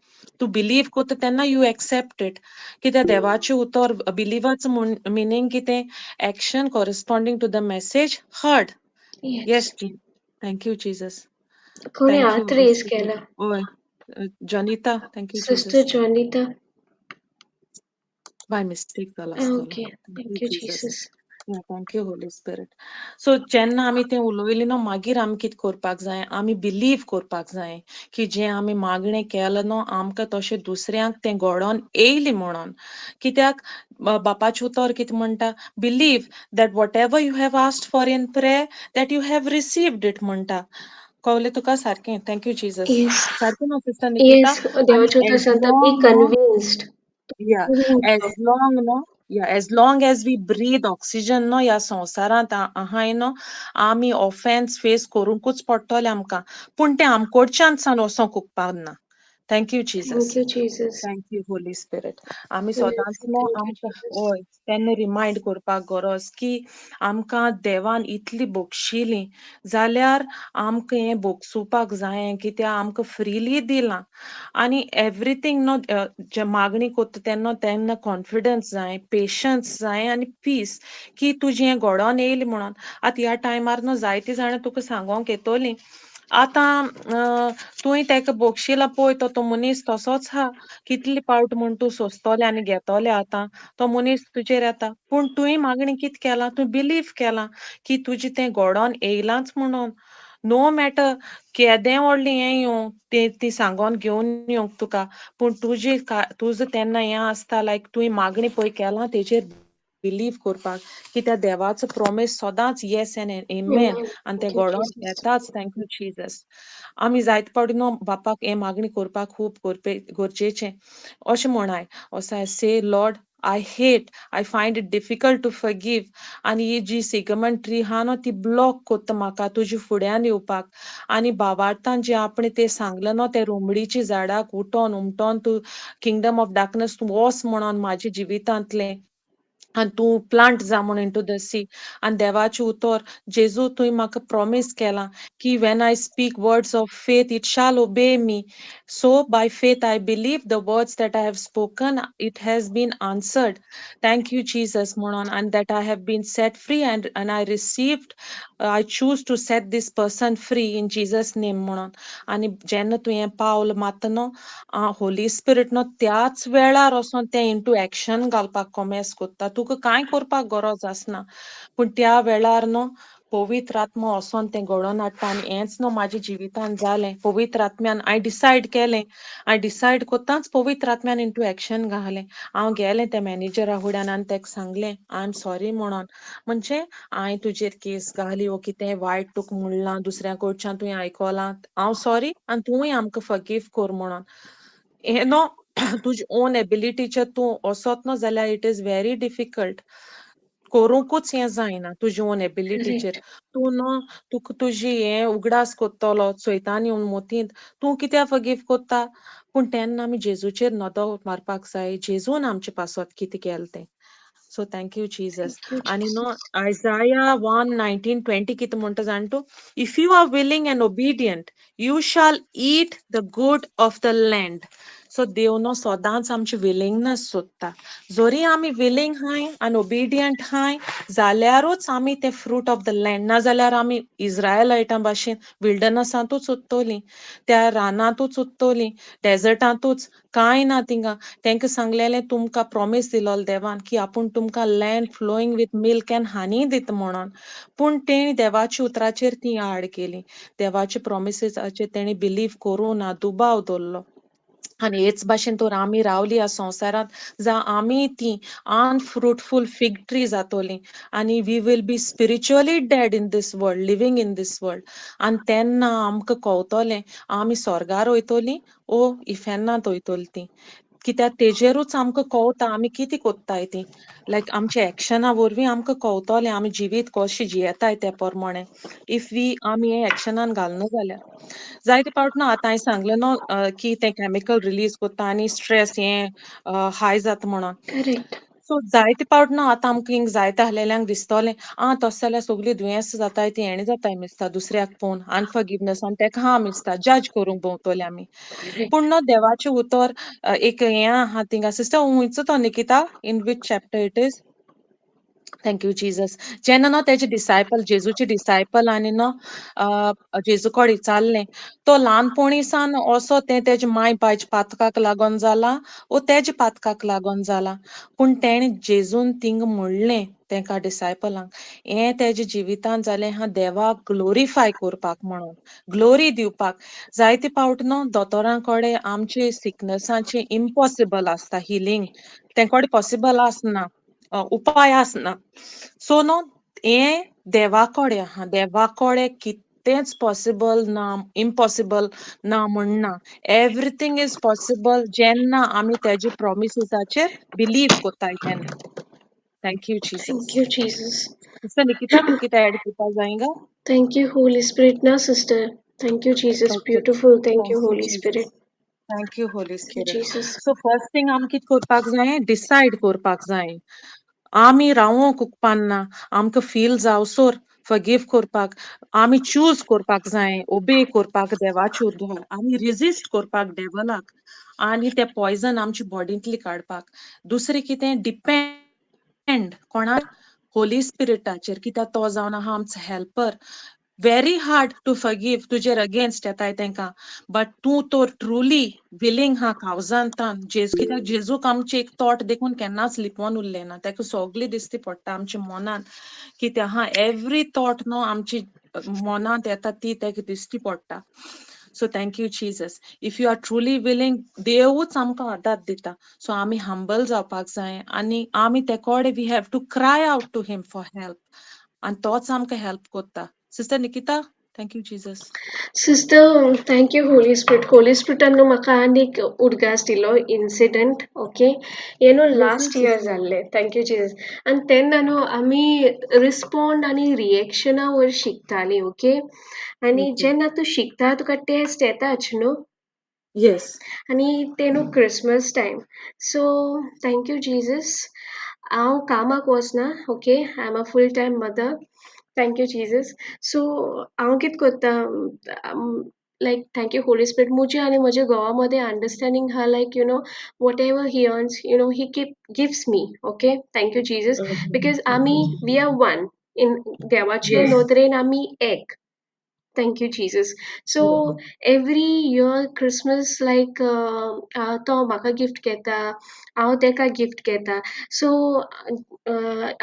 तूं बिलीव कोत्ता तेन्ना यू एक्सेप्ट इट. कित्याक देवाचें उतर बिलिवाचो मिनींग कितें? Action corresponding to the message heard. Yes. Yes जी. Thank you Jesus. कोणी थँक यू हात होली रेज स्पिरीट. केला. ओय Jonita, thank you Sister Jesus. Jonita. By mistake जाला आसतलो. Okay. Thank you Thank you, Jesus. Jesus. या thank you Holy Spirit. सो जेन्ना आमी तें उलोयलें न्हू मागीर आमी कितें करपाक जाय? आमी बिलीव करपाक जाय की जें आमी मागणें केलां न्हू आमकां तशें दुसऱ्यांक तें घडोवन येयलें म्हणोन. कित्याक बापाचें उतर कितें म्हणटा? Believe that what ever you have asked for in prayer that you have received it म्हणटा. कळ्ळें तुका सारकें? Thank you Jesus. Yes. सारकें न्हू सिस्टर निकिता? Yes. आनी देवाचे उतर एज सांगता be लॉंग न्हू convinced. या as long no as long as we breathe oxygen no ह्या संवसारांत आहाय न्हू आमी ऑफेन्स फेस करूंकूच पडटलें आमकां. पूण तें आमकडच्यान सावन वोसोंक उपकारना. Thank you Jesus. Thank you, Jesus. Thank you Holy spirit. आमी Yes. सदांच न्हू Thank you, आमकां Jesus. हय तेन्ना रिमायंड करपाक गरज की आमकां देवान इतली बक्षिली जाल्यार आमकां हें भोगसुपाक जाये कित्याक आमकां फ्रीली दिलां. आनी एवरीथींग न्हू जे मागणी कोत्ता तेन्ना तेन्ना कॉन्फिडन्स जाय, पेशन्स जाय आनी पीस की तुजें हें घडोवन येयलें म्हणोन. आतां ह्या टायमार न्हू जायतीं जाणां तुका सांगोंक येतोलीं आतां तुवें तेका बोगशिला पळय तो मनीस तसोच हा. कितले पावट म्हूण तूं सोंसतोलें आनी घेतोलें आतां तो मनीस तुजेर येता. पूण तुवें मागणी कितें केलां? तुवें बिलीव केलां की तुजें तें घडोवन येयलांच म्हणोन. नो मॅटर केदें व्हडलें हें येवं ती सांगोन घेवन येवंक तुका. पूण तुजो तेन्ना हें आसता लायक तुवें मागणी पळय केलां तेजेर बिलीव करपाक कित्याक देवाचो प्रॉमीस सदांच येस एन एमेन Amen. आनी तें Thank you, घडोवन Jesus. येताच. Thank you Jesus. आमी जायते पावटी न्हू बापाक हें मागणी करपाक खूब गरजेचें. अशें म्हणाय ओसाय say Lord I hate I find it difficult to forgive आनी ही जी सिगमंड ट्री हा न्हू ती ब्लॉक कोत्ता म्हाका तुज्या फुड्यान येवपाक. आनी भावार्थान जें आपणें तें सांगलें न्हू तें रोमडीच्या झाडाक उठोन उमटोन तूं किंगडम ऑफ डार्कनस तूं वोस म्हणोन म्हाज्या जिवितांतलें आनी तूं प्लांट जा म्हूण इंटू द सी. आनी देवाचें उतर जेजू तुवें म्हाका प्रॉमीस केलां की when I speak words of faith it shall obey me. So by faith I believe the words that I have spoken it has been answered. Thank you Jesus म्हणोन आनी that I have been set free and I received I choose to set this person free in Jesus name म्हणोन. आनी जेन्ना तूं हें पावल मात न्हू होली स्पिरीट न्हू त्याच वेळार वोसोन तें इंटू एक्शन घालपाक कोमेस कोत्ता. तुका कांय करपाक गरज आसना. पूण त्या वेळार न्हू पवित्र आत्मा वोसोन तें घडोवन हाडटा आनी हेंच न्हू म्हाज्या जिवितांत जालें. पवित्र आत्म्यान हांवें डिसायड केलें हांवें डिसायड कोत्ताच पवित्र आत्म्यान इंटू एक्शन घालें. हांव गेलें त्या मॅनेजरा फुड्यान आनी तेका सांगलें आय एम सॉरी म्हणोन. म्हणजे हांवें तुजेर केस घाली वो कितें वायट तुका म्हणलां दुसऱ्या कडच्यान तुवें आयकोलां हांव सॉरी आनी तुवूय आमकां फॉरगिव कोर म्हणोन. हें न्हू तुजे ओन एबिलिटीचेर तूं वोसोत न्हू जाल्यार इट इज व्हेरी डिफिकल्ट. करूंकूच हें जायना तुजे ओन एबिलिटीचेर. Correct. तूं न्हू तुका तुजी हें उगडास कोत्तलो सैतान येवन मोतीत तूं कित्याक फॉरगिव कोत्ता? पूण तेन्ना आमी जेजूचेर नदर मारपाक जाय. जेजून आमचे पासत कितें केलें तें. सो thank you Jesus. Thank you, आनी न्हू Jesus. आयजाया 1:19-20 कितें म्हणटा जाण तूं? If you are willing and obedient you shall eat the good of the land. So देव न्हू सदांच आमची विलिंगनस सोदता. जोरी आमी विलिंग हाय आनी ओबिडियंट हाय जाल्यारूच आमी ते फ्रूट ऑफ द लँड, नाजाल्यार आमी इज्रायलायटां भाशेन विल्डनसांतूच उत्तोलीं, त्या रानांतूच उत्तोलीं, डेजर्टांतूच, कांय ना थिंगा. तांकां सांगलेलें तुमकां प्रॉमीस दिलोलो देवान की आपूण तुमकां land flowing with milk and honey दिता म्हणोन. पूण तेणी देवाच्या उतराचेर ती आड केली. देवाच्या प्रॉमिसेसाचेर तेणी बिलीव करूं ना, दुबाव दवरलो. आनी हेच भाशेन तर आमी रावलीं ह्या संवसारांत जावं आमी ती अनफ्रुटफूल फिग ट्री जातोलीं आनी we will be spiritually dead in this world, living in this world. आनी तेन्ना आमकां कळटोलें आमी स्वर्गार वयतलीं ओ इफेन्नांत वयतलीं तीं. कित्याक तेजेरूच आमकां कळटा आमी कितें कोत्ताय तीं. लायक आमच्या एक्शना वरवीं आमकां कळटोलें आमी जिवीत कशें जियेताय ते प्रमाणें. इफ आमी हें एक्शनान घालना जाल्यार. जायते फावट न्हू आतां हांवें सांगलें न्हू की तें कॅमिकल रिलीज कोत्ता आनी स्ट्रेस हें हाय जाता म्हणोन. करेक्ट. सो जायते फावट न्हू आतां आमकां हिंग जायते आहलेल्यांक दिसतोलें तशें जाल्यार सगळीं दुयेंसां जाताय तीं हेणे जाताय मिसता दुसऱ्याक पळोवन, अनफॉरगिवनेस आनी तेका हार्म मिसता, जज करूंक भोंवतोले आमी. पूण न्हू देवाचें उतर एक हें आहा थिंगा सिस्टर हुंयचो तो Nikita in which chapter it is? Thank you Jesus. जेन्ना न्हू तेजे डिसायपल जेजूचे डिसायपल आनी न्हू जेजू कोडे विचारलें तो ल्हानपणी सावन असो तेजे माय बायच्या पातकाक लागोन जाला वो तेज्या पातकाक लागोन जाला. पूण तेणे जेजून थिंग म्हणलें तेंकां डिसायपलांक हें तेज्या जिवितांत जालें आहा देवाक ग्लोरिफाय करपाक म्हणोन, ग्लोरी दिवपाक. जायते फावट न्हू दोतोरां कोडे आमचे सिकनसाचें इम्पॉसिबल आसता हिलींग. तेंकोडे पॉसिबल आसना, उपाय आसना. सो न्हू हें देवा कोडे आहा. देवा कोडे कितेंच पॉसिबल ना, इम्पॉसिबल ना म्हणना. एवरीथींग इज पॉसिबल जेन्ना आमी तेज्या प्रॉमिसेसाचेर बिलीव कोत्ताय तेन्ना. Thank you Thank Jesus. you, Jesus. Sister Nikita कितें ऍड करपा जाय हिंगा? Thank you, Holy Spirit. Now, sister. Thank you, Jesus. Okay. Beautiful. Thank thank you, you Holy Spirit. Jesus. Thank you Holy Thank you, spirit. Jesus. So first thing आमी कितें करपाक जाय? Decide करपाक जाय. आमी रावोंक उपकारना. आमकां फील जावसोर फॉरगिव करपाक. आमी चूज करपाक जाय. ओबे करपाक देवाचे उतर. आमी रिजिस्ट करपाक डेवलाक. आनी तें पॉयजन आमच्या बॉडींतली काडपाक. दुसरें कितें डिपेंड कोणार? होली स्पिरिटाचेर. कित्याक तो जावन आहा आमचो helper. Very hard to forgive तुजेर अगेन्स्ट येताय तेंकां. बट तूं तर ट्रुली विलिंग हा कावजांतान कित्याक जेजूक आमचे एक थॉट देखून केन्नाच लिपोवन उरलें ना. तेका सोगली दिसती पडटा आमच्या मनान कितें आहा एवरी थॉट न्हू आमची मनांत येता ती तेका दिसती पडटा. So thank you Jesus. If you are truly willing देवूच आमकां आदार दिता. सो आमी हंबल जावपाक जाय आनी आमी ते कोडे we have to cry out to him for help. आनी तोच आमकां हेल्प कोत्ता. Sister Nikita, thank you Jesus. Sister, thank you, Holy Spirit. Holy Spirit and म्हाका आनीक उडगास दिलो incident, okay? Yes last yes year sister. जाल्लें. Thank you, Jesus. आनी तेन्ना न्हू आमी रिस्पॉन्ड आनी रिएक्शना वयर शिकतालीं, okay? आनी ओके. जेन्ना तूं शिकता तुका टेस्ट येताच न्हू. येस. आनी ते न्हू Christmas time. So thank you Jesus. हांव कामाक वचना, okay? I am a full time mother. Thank you Jesus. So हांव कितें कोत्ता like thank you Holy Spirit. मुजे आनी म्हज्या घोवामध्ये अंडरस्टँडींग आहा like whatever he earns he gives me, okay? Thank you Jesus. Because आमी वी आर वन इन देवाचे येस. नोदरेन आमी एक. Thank you, Jesus. So every year Christmas, like तो म्हाका गिफ्ट घेता, हांव तेका गिफ्ट घेता. सो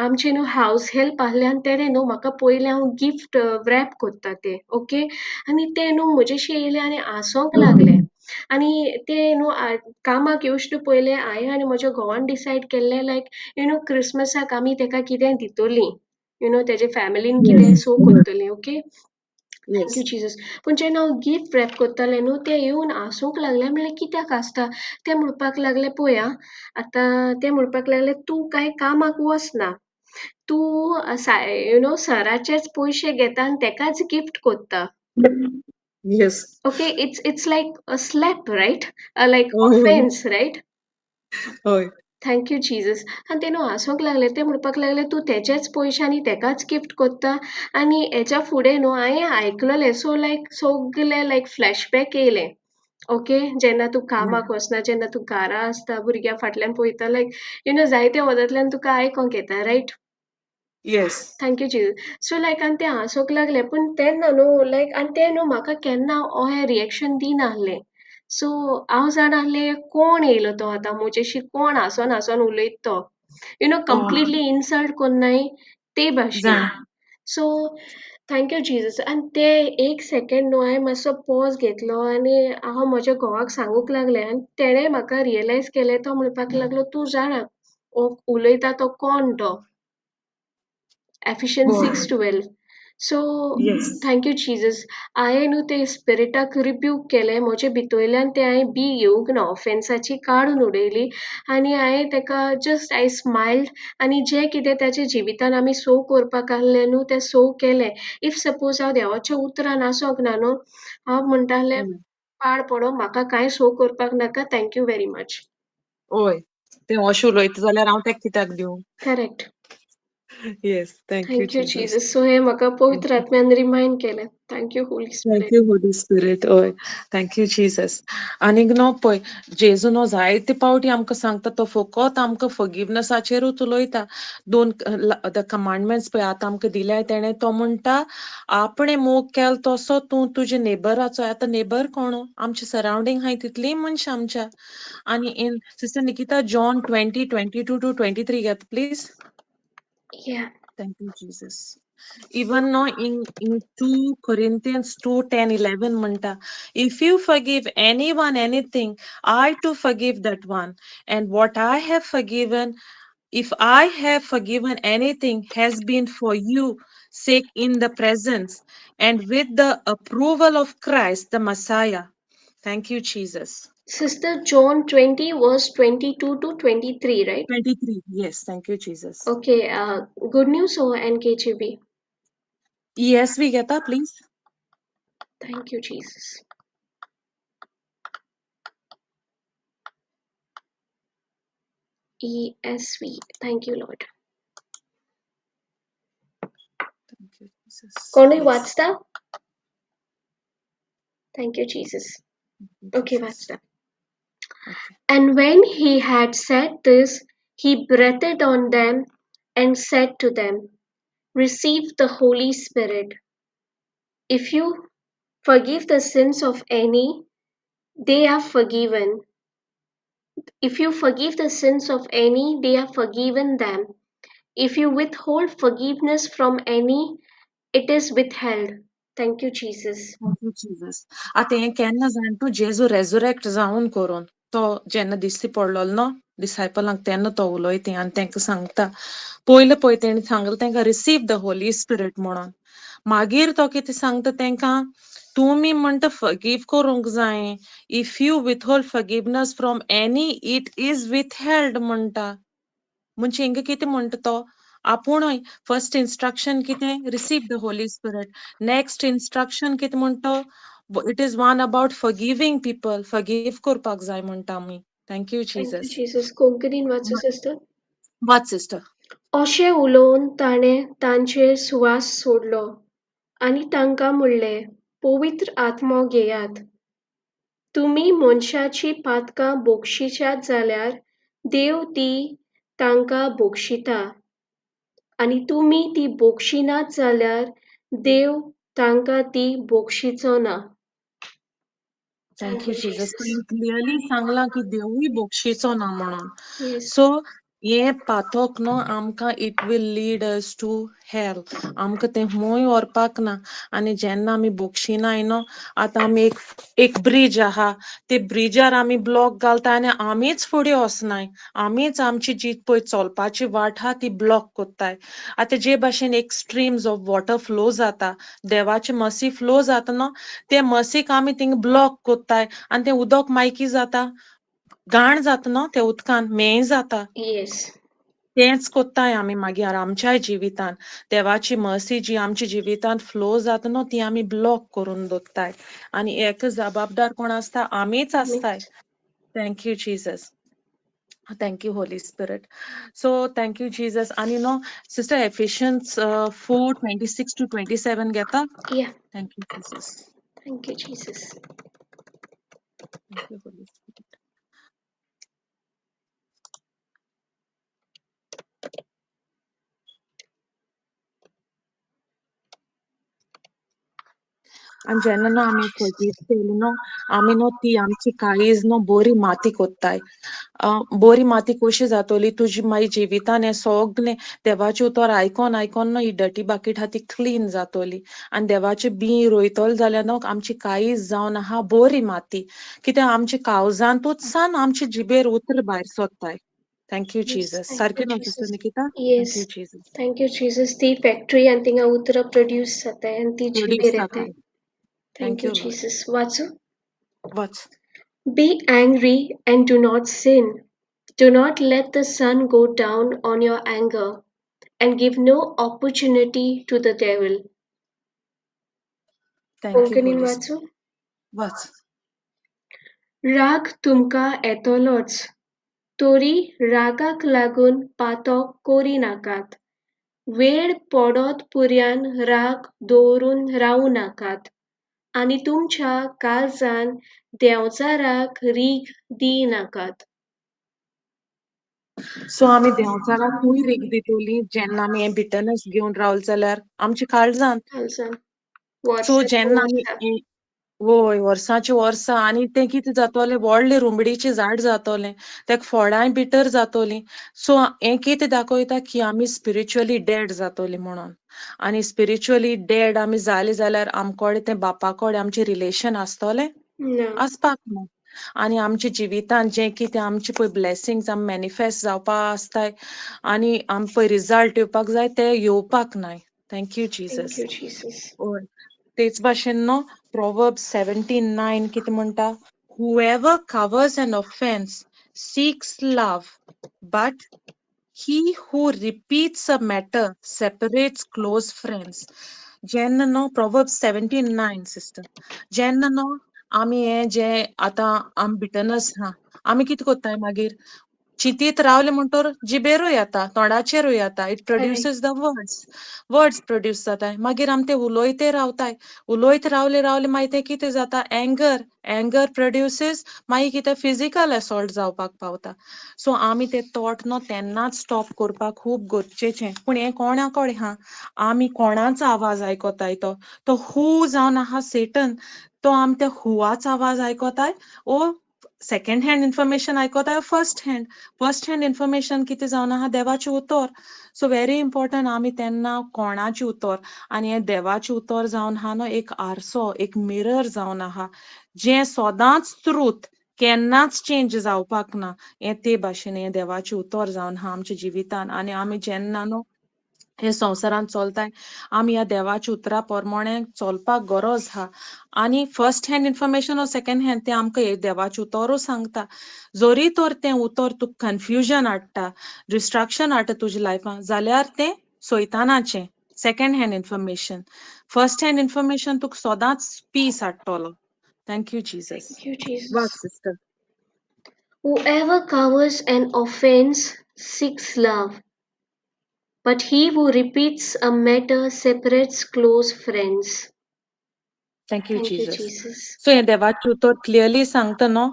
आमचे न्हू हावस हेल्प आहल्यान तेणें न्हू म्हाका पयलें हांव गिफ्ट रॅप कोत्ता तें, ओके? आनी तें न्हू म्हजेशें येयलें आनी हांसोंक लागलें. आनी तें न्हू कामाक येवचे पयलें हांवें आनी म्हज्या घोवान डिसायड केल्लें लायक क्रिसमसाक आमी तेका कितें दितोलीं. तेजे फॅमिलीन कितें सो कोत्तोलीं, okay? Thank yes. You Jesus. पूण जेन्ना हांव गिफ्ट रॅप कोत्तालें न्हू ते येवन हांसूंक लागले. म्हणलें कित्याक हांसता? ते म्हणपाक लागले पळय आतां ते म्हणपाक लागले तूं कांय कामाक वचना. तूं सराचेच पयशे घेता आनी तेकाच गिफ्ट कोत्ता. Yes. Okay, it's like a slap, right? Like हय. Offence, right? हय. Thank you Jesus. आनी ते न्हू हांसूंक लागले. ते म्हणपाक लागले तूं तेजेच पयशांनी तेकाच गिफ्ट कोत्ता. आनी हेच्या फुडें न्हू हांवें आयकलोलें. सो लायक सगलें लायक फ्लॅशबॅक येयलें. ओके, जेन्ना तूं Yeah. कामाक वचना, जेन्ना तूं घरा आसता, भुरग्या फाटल्यान पळयता, लायक जायत्या वदांतल्यान तुका आयकोंक येता, right? Yes. Thank you Jesus. So like आनी ते हांसोंक लागले, पूण तेन्ना न्हू लायक आनी ते न्हू म्हाका केन्ना अहें रिएक्शन दिनासले. सो हांव जाणासलें कोण येयलो तो आतां म्हजेशी, कोण हांसोन हांसोन उलयता तो. Oh, कंप्लिटली इन्सल्ट कोन्नाय ते भाशेन. जाण. सो थँक यू जीजस. आनी ते एक सेकंड न्हू हांवें मातसो पॉज घेतलो आनी हांव म्हज्या घोवाक सांगूंक लागलें आनी तेणें म्हाका रियलायज केलें. तो म्हणपाक लागलो, "तूं जाणा हो उलयता तो कोण तो?" Ephesians Oh, 6:12. So yes. thank you Jesus. हांवें न्हू ते स्पिरिटाक रिब्यूक केलें, म्हजे भितरल्यान तें हांवें बी घेवंक ना, ऑफेन्साची काडून उडयली आनी हांवें ताका जस्ट आय स्मायल्ड आनी जें कितें ताच्या जिवितान आमी सो करपाक आहलें न्हू तें सो केलें. इफ सपोज हांव देवाच्या उतरान आसोंक ना न्हू, हांव म्हणटालें Mm. पाड पडो, म्हाका कांय सो करपाक नाका, थँक यू व्हेरी मच. ओय. तें अशें उलयता जाल्यार हांव तेका कित्याक दिवं? Correct. Yes. Thank you, thank you Jesus. Jesus. So हें म्हाका पवित्र आत्म्यान रिमाइंड केलें. Thank you Holy Thank Spirit. you, Holy Spirit. Oy. Thank you, Jesus. आनीक न्हू पळय, जेजू न्हू जायते पावटी आमकां सांगता तो फकत आमकां फॉरगिवनेसाचेरूच उलयता. द कमांडमेंट्स पळय आतां आमकां दिल्याय तेणें तो म्हणटा, आपणें मोग केलो तसो तूं तुज्या नेबराचो. आतां नेबर कोण? आमचे सरावंडींग आहाय तितलीं मनशां आमच्या. आनी इन सिस्टर निकिता, जॉन 20:22-23 घेता प्लीज. या. Thank you, Jesus. Even now in 2 Corinthians 2:10-11 म्हणता, if you forgive anyone anything, I too forgive that one. And what I have forgiven, if I have forgiven anything, has been for you sake in the presence and with the approval of Christ the Messiah. Thank you, Jesus. Sister John 20, verse 22 to 23, right? 23. Yes, thank you, Jesus. Okay, good news or NKJV? Yes, we get that, please. Thank you, Jesus. ESV. Thank you, Lord. Thank you, Jesus. Connie, what's Yes. that? Thank you, Jesus. Thank you, Okay, what's Jesus. that? Okay. And when he had said this, he breathed on them and said to them, receive the Holy Spirit. If you forgive the sins of any, they are forgiven. If you forgive the sins of any, they are forgiven them. If you withhold forgiveness from any, it is withheld. Thank you, Jesus. Thank you, Jesus. आतां हें केन्ना जाण तूं जेजू resurrect जावन करून तो जेन्ना दिश्टी पडलोलो न्हू डिसायपलांक तेन्ना तो उलयता आनी तांकां सांगता पयलें पळय तेणें सांगलें तांकां रिसीव द होली स्पिरीट म्हणून मागीर तो कितें सांगता तांकां तुमी म्हणटा फॉरगिव करूंक जाय if you withhold forgiveness from any it is withheld म्हणटा म्हणजे हिंगा कितें म्हणटा तो आपुणूय फर्स्ट इन्स्ट्रक्शन कितें receive the Holy Spirit next instruction कितें म्हणटा it is one about forgiving people forgive करपाक जाय म्हणटा आमी thank you Thank you, Jesus Jesus. कोंकणीन वाचू, sister. वाच सिस्टर अशें उलोवन ताणें तांचेर सुवास सोडलो आनी तांकां म्हणलें, पवित्र आत्मो घेयात. तुमी मनशाची पातकां बोगशिशात जाल्यार देव ती तांकां बोगशिता आनी तुमी ती बोगशिनात जाल्यार देव तांकां ती बोगशिचो ना. Thank Thank you you, Jesus Jesus. तुवें क्लियरली सांगलां की देवूय बोगशीचो ना म्हणून Yes. सो हे पाथोक न्हू आमकां it will lead us to hell आमकां तें खूंय व्हरपाक ना आनी जेन्ना आमी बोगशिनाय न्हू आतां आमी एक ब्रीज आहा ते ब्रिजार आमी ब्लॉक घालता आनी आमीच फुडें वचनाय आमीच आमची जी पळय चलपाची वाट आहा ती ब्लॉक कोत्ताय आतां जे भाशेन एक स्ट्रिम्स ऑफ वॉटर फ्लो जाता देवाची मसी फ्लो जाता न्हू ते मसीक आमी थिंगा ब्लॉक कोत्ताय आनी तें उदक मागीर कितें जाता घाण जाता न्हू त्या उदकान मेय जाता Yes. तेंच कोत्ताय आमी मागीर आमच्याय जिवितान देवाची मर्सी जी आमच्या जिवितान फ्लो जाता न्हू ती आमी ब्लॉक करून दवरताय आनी हेका जबाबदार कोण आसता आमीच Amen. आसताय thank you Jesus thank you Holy Spirit so thank you Jesus आनी नो सिस्टर एफिशियन्स 4:26-27 घेता Yeah. Thank you Jesus Thank you, Jesus. Thank you, Holy Spirit. आणि जेन्ना न्हू आमी फॉरगिव केली न्हू आमी न्हू ती आमची काळीज न्हू बरी माती कोत्ताय. बरी माती कशी जातोली तुजी मागीर जिवितान हें सोगलें देवाचें उतर आयकोन आयकोन न्हू ही डटी बाकीट आहा ती क्लीन जातोली. आनी देवाचें बी रोयतलो जाल्यार न्हू आमची काळीज जावन आहा बरी माती. कित्याक आमच्या काळजांतूच सान आमची जिबेर उतर भायर सोदताय. Thank you Yes, Jesus. thank सारकें you, न्हू sister Jesus. Nikita? Thank you Yes, Jesus. thank you, Jesus. ती फॅक्टरी आणि थिंगा उतरां प्रोड्यूस जाताय आणि ती प्रोड्यूस जिबेर येताय. जाताय. Thank thank you, you Lord. Jesus. वाचू. वच. Be angry and do not sin. Do not let the sun go down on your anger, and give no opportunity to the devil. Thank you कोंकणीन होली वाचू. Spirit. वच. राग तुमकां येतलोच, तोरी रागाक लागून पातक कोरी नाकात. वेळ पडत पर्यान राग दवरून रावू नाकात. आनी तुमच्या काळजान देंवचाराक रीग दिनाकात. सो आमी देंवचाराकूय रीग दितोली जेन्ना आमी हें बिटरनस घेवन रावले जाल्यार आमच्या काळजांत. काळजान सो वर्सांची जेन्ना आमी वर्सां. वोय वर्सांची वर्सां आनी तें कितें जातोलें व्हडलें रुमडीचें झाड जातोलें. तेका फोडांय भितर जातोलीं. सो हें कितें दाखयता की आमी स्पिरिच्युअली डेड जातोलीं म्हणोन. आनी स्पिरिच्युअली डेड आमी जालीं जाल्यार आमकोडे तें बापा कोडे आमचें रिलेशन आसतोलें? ना. आसपाक ना. आनी आमच्या जिवितांत जें कितें आमचे पळय ब्लेसिंग्स आमी मॅनिफेस्ट जावपा आसताय आनी आम पळय रिजल्ट येवपाक जाय ते येवपाक नाय. Thank you Thank Jesus. you, Jesus. हय. तेच भाशेन न्हू Proverbs 17:9 कितें म्हणटा? Whoever covers an offense seeks love, but he who repeats a matter separates close friends. जेन्ना न्हू Proverbs 17:9 सिस्टर. जेन्ना न्हू आमी हें जें आतां आमी बिटरनस आहा आमी कितें कोत्ताय मागीर चिंतीत रावले म्हणटोर जिबेरूय येता, तोंडाचेरूय येता. It Correct. Produces the words. Words produce जाताय. मागीर आमी ते उलोयते रावताय. उलोयत रावले रावले मागीर तें कितें जाता एंगर. एंगर प्रोड्युसीस मागीर कितें फिजिकल असॉल्ट जावपाक पावता. सो आमी ते थॉट न्हू तेन्नाच स्टॉप करपाक खूब गरजेचें. पूण हें कोणा कोडे आहा? आमी कोणाचो आवाज आयकोताय तो? तो हू जावन आहा सेटन. तो आमी त्या हुवाचो आवाज आयकोताय ओ सेकंड हँड इन्फॉर्मेशन आयकोताय first hand. First hand information कितें जावन आहा देवाचें उतर. सो व्हेरी इम्पॉर्टंट आमी तेन्ना कोणाचें उतर आनी हें देवाचें उतर जावन आहा न्हू एक आरसो, एक मिरर जावन आहा. जें सोदांच ट्रूथ, केन्नाच चेंज जावपाक ना. हें ते भाशेन हें देवाचें उतर जावन आहा आमच्या जिवितान आनी आमी जेन्ना न्हू हे संवसारांत चलताय आमी ह्या देवाच्या उतरा पोरमोणें चलपाक गरज आहा. आनी फर्स्ट हँड इन्फॉर्मेशन ओ सेकंड हँड तें आमकां हे देवाचें उतरूच सांगता. जोरी तर तें उतर तुका कन्फ्युजन हाडटा, डिस्ट्रॅक्शन हाडटा तुज्या लायफान जाल्यार तें सैतानाचें. Second hand information. First hand information तुका सोदांच पीस हाडटलो. Thank you Jesus. Thank you, Jesus. वाच sister. Whoever covers an offense seeks love, but he who repeats a matter separates close friends. Thank you Thank you, Jesus. Jesus. सो हें देवाचें उतर clearly सांगता न्हू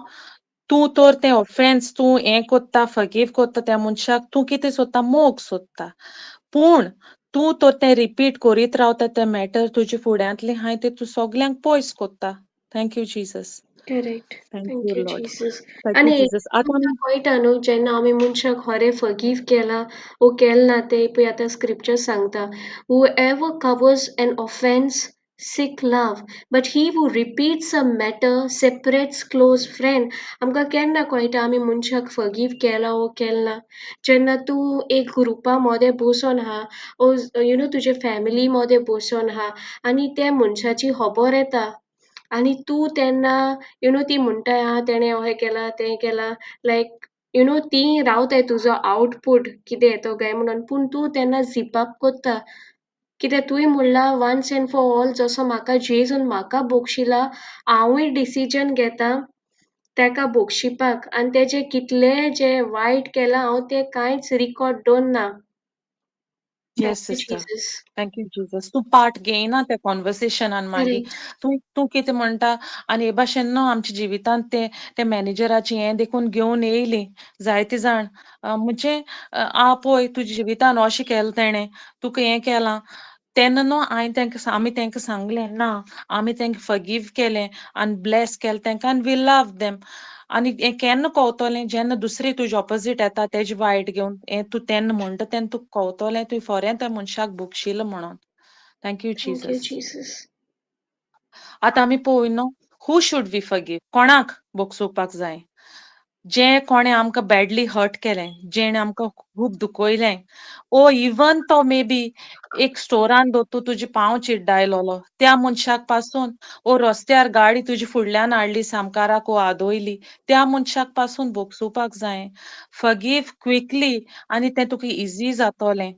तूं तर तें ऑफेन्स तूं हें कोत्ता फॉरगिव कोत्ता त्या मनशाक तूं कितें सोदता मोग सोदता. पूण तूं तर तें रिपीट करीत रावता तें मॅटर तुजे फुड्यांतलें आहाय तें तूं सोगल्यांक पयस कोत्ता. Thank you Jesus. Correct. Thank you Thank you, Lord. Jesus. Thank you आनी जिजस. आतां तुमकां आमी कळटा न्हू जेन्ना आमी मनशाक खरें फॉरगिव केला वो केलें ना तें पळय आतां स्क्रिप्चर सांगता. Whoever covers an offense seek love, but he who repeats a matter separates close friend. आमकां केन्ना कळटा आमी मनशाक फॉरगिव केला वो केलें ना. जेन्ना तूं एक ग्रुपा मोदें बसून आहा ओ तुजे फॅमिली मोदें बसून आहा आनी त्या मनशाची खबर येता आनी तूं तेन्ना ती म्हणटाय आं तेणें अहें केलां तें केलां लायक तीं रावताय तुजो आवटपूट कितें येतो काय म्हणून पूण तूं तेन्ना झीप अप कोत्ता. कित्याक तुवें म्हणलां वन्स एंड फॉर ऑल जसो म्हाका जेजून म्हाका बोगशिला हांवूय डिसिजन घेतां तेका बोगशिपाक आनी तेजें कितलें जें वायट केलां हांव तें कांयच रिकॉर्ड दवरना. Thank yes you, sister. Jesus. Thank you Jesus. तूं पार्ट घेयना त्या कॉन्वर्सेशनान मागीर. Correct. तूं तूं कितें म्हणटा आनी हे भाशेन न्हू आमच्या जिवितांत ते मॅनेजराचें हें देखून घेवन येयलीं जायतीं जाण. म्हणजे पळय तुज्या जिवितान अशें केलें तेणें, तुका हें केलां. तेन्ना न्हू आमी तेंकां सांगलें ना, आमी तेंकां फॉरगिव्ह केलें आनी ब्लेस केलें तेंकां आनी वी लव देम. आनी हें केन्ना कळटलें जेन्ना दुसरी तुजे ऑपोजीट येता तेजें वायट घेवन हें तूं तेन्ना म्हणटा तेन्ना तुका कळटलें तुवें खरें त्या मनशाक बक्षिलां म्हणून. Thank you Thank you, Jesus. Jesus. आतां आमी पळोवया न्हू, हू शूड वी फॉरगिव्ह? कोणाक बोगसोवपाक जाय? जें कोणें आमकां बॅडली हर्ट केलें, जेणे आमकां खूब दुखयलें, ओ इवन तो मे बी एक स्टोरान दोतोर तुजे पांव चिड्डायलोलो, त्या मनशाक पासून, ओ रस्त्यार गाडी तुजे फुडल्यान हाडली सामकाराक ओ आदोयली, त्या मनशाक पासून बोगसोवपाक जाय. फॉरगिव्ह क्विकली आनी तें तुका इझी जातोलें.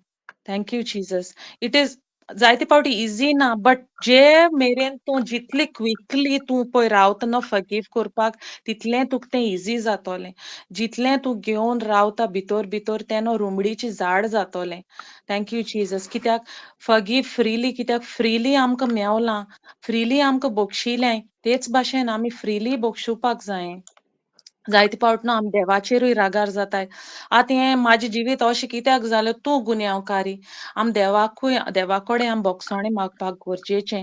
Thank you Jesus. It is जायते फावटी इझी ना, बट जे मेरेन तूं जितली क्विकली तूं पळय रावता न्हू फॉरगिव्ह करपाक, तितलें तुका तें इझी जातोलें. जितलें तूं घेवन रावता भितर भितर तें न्हू रुमडीचें झाड जातोलें. Thank you Jesus. कित्याक फॉरगिव्ह फ्रीली, कित्याक फ्रीली आमकां मेवलां, फ्रीली आमकां बक्षिलें, तेच भाशेन आमी फ्रीली बक्षुपाक जाय. जायते फावट न्हू आमी देवाचेरूय रागार जाताय. आतां हें म्हाजें जिवीत अशें कित्याक जालें तूं गुन्यांवकारी. आमी देवा कडेन आमी बोगसोणें मागपाक गरजेचें.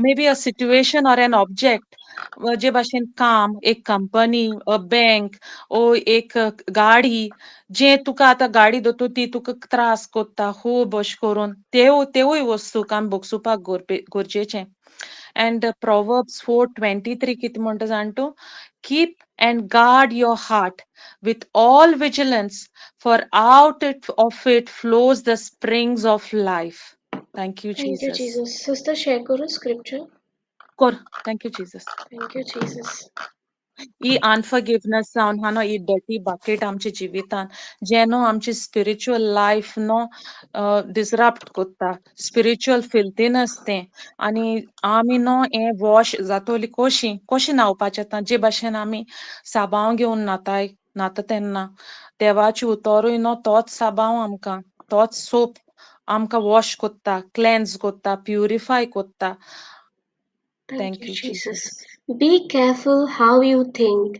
May be a situation or an object, जे भाशेन काम, एक कंपनी, अ बँक, ओ एक गाडी, जें तुका आतां गाडी दोतोर ती तुका त्रास कोत्ता खूब अशें करून, तेवूय वस्तूक आमी बोगसोवपाक गरजेचें. एंड Proverbs 4:23 कितें म्हणटा जाण तूं? Keep and guard your heart with all vigilance, for of it flows the springs of life. Thank you, Thank you, Jesus. Jesus. Sister, share karo scripture. Kor. Thank you, Jesus. Thank you, Jesus. ही अनफॉरगिवनेस जावन हा न्हू ही dirty bucket आमच्या जिवितान जे न्हू आमची spiritual life न्हू disrupt कोत्ता, spiritual फिल्थीनेस तें. आनी आमी न्हू हें वॉश जातोली कशीं न्हांवपाचें आतां जे भाशेन आमी साबांव घेवन न्हाता तेन्ना देवाचें उतोरूय न्हू तोच साबांव आमकां, तोच सोप आमकां वॉश कोत्ता, क्लेन्स कोत्ता, प्युरिफाय कोत्ता. Thank you, thank you Jesus. Jesus. Be careful how you think.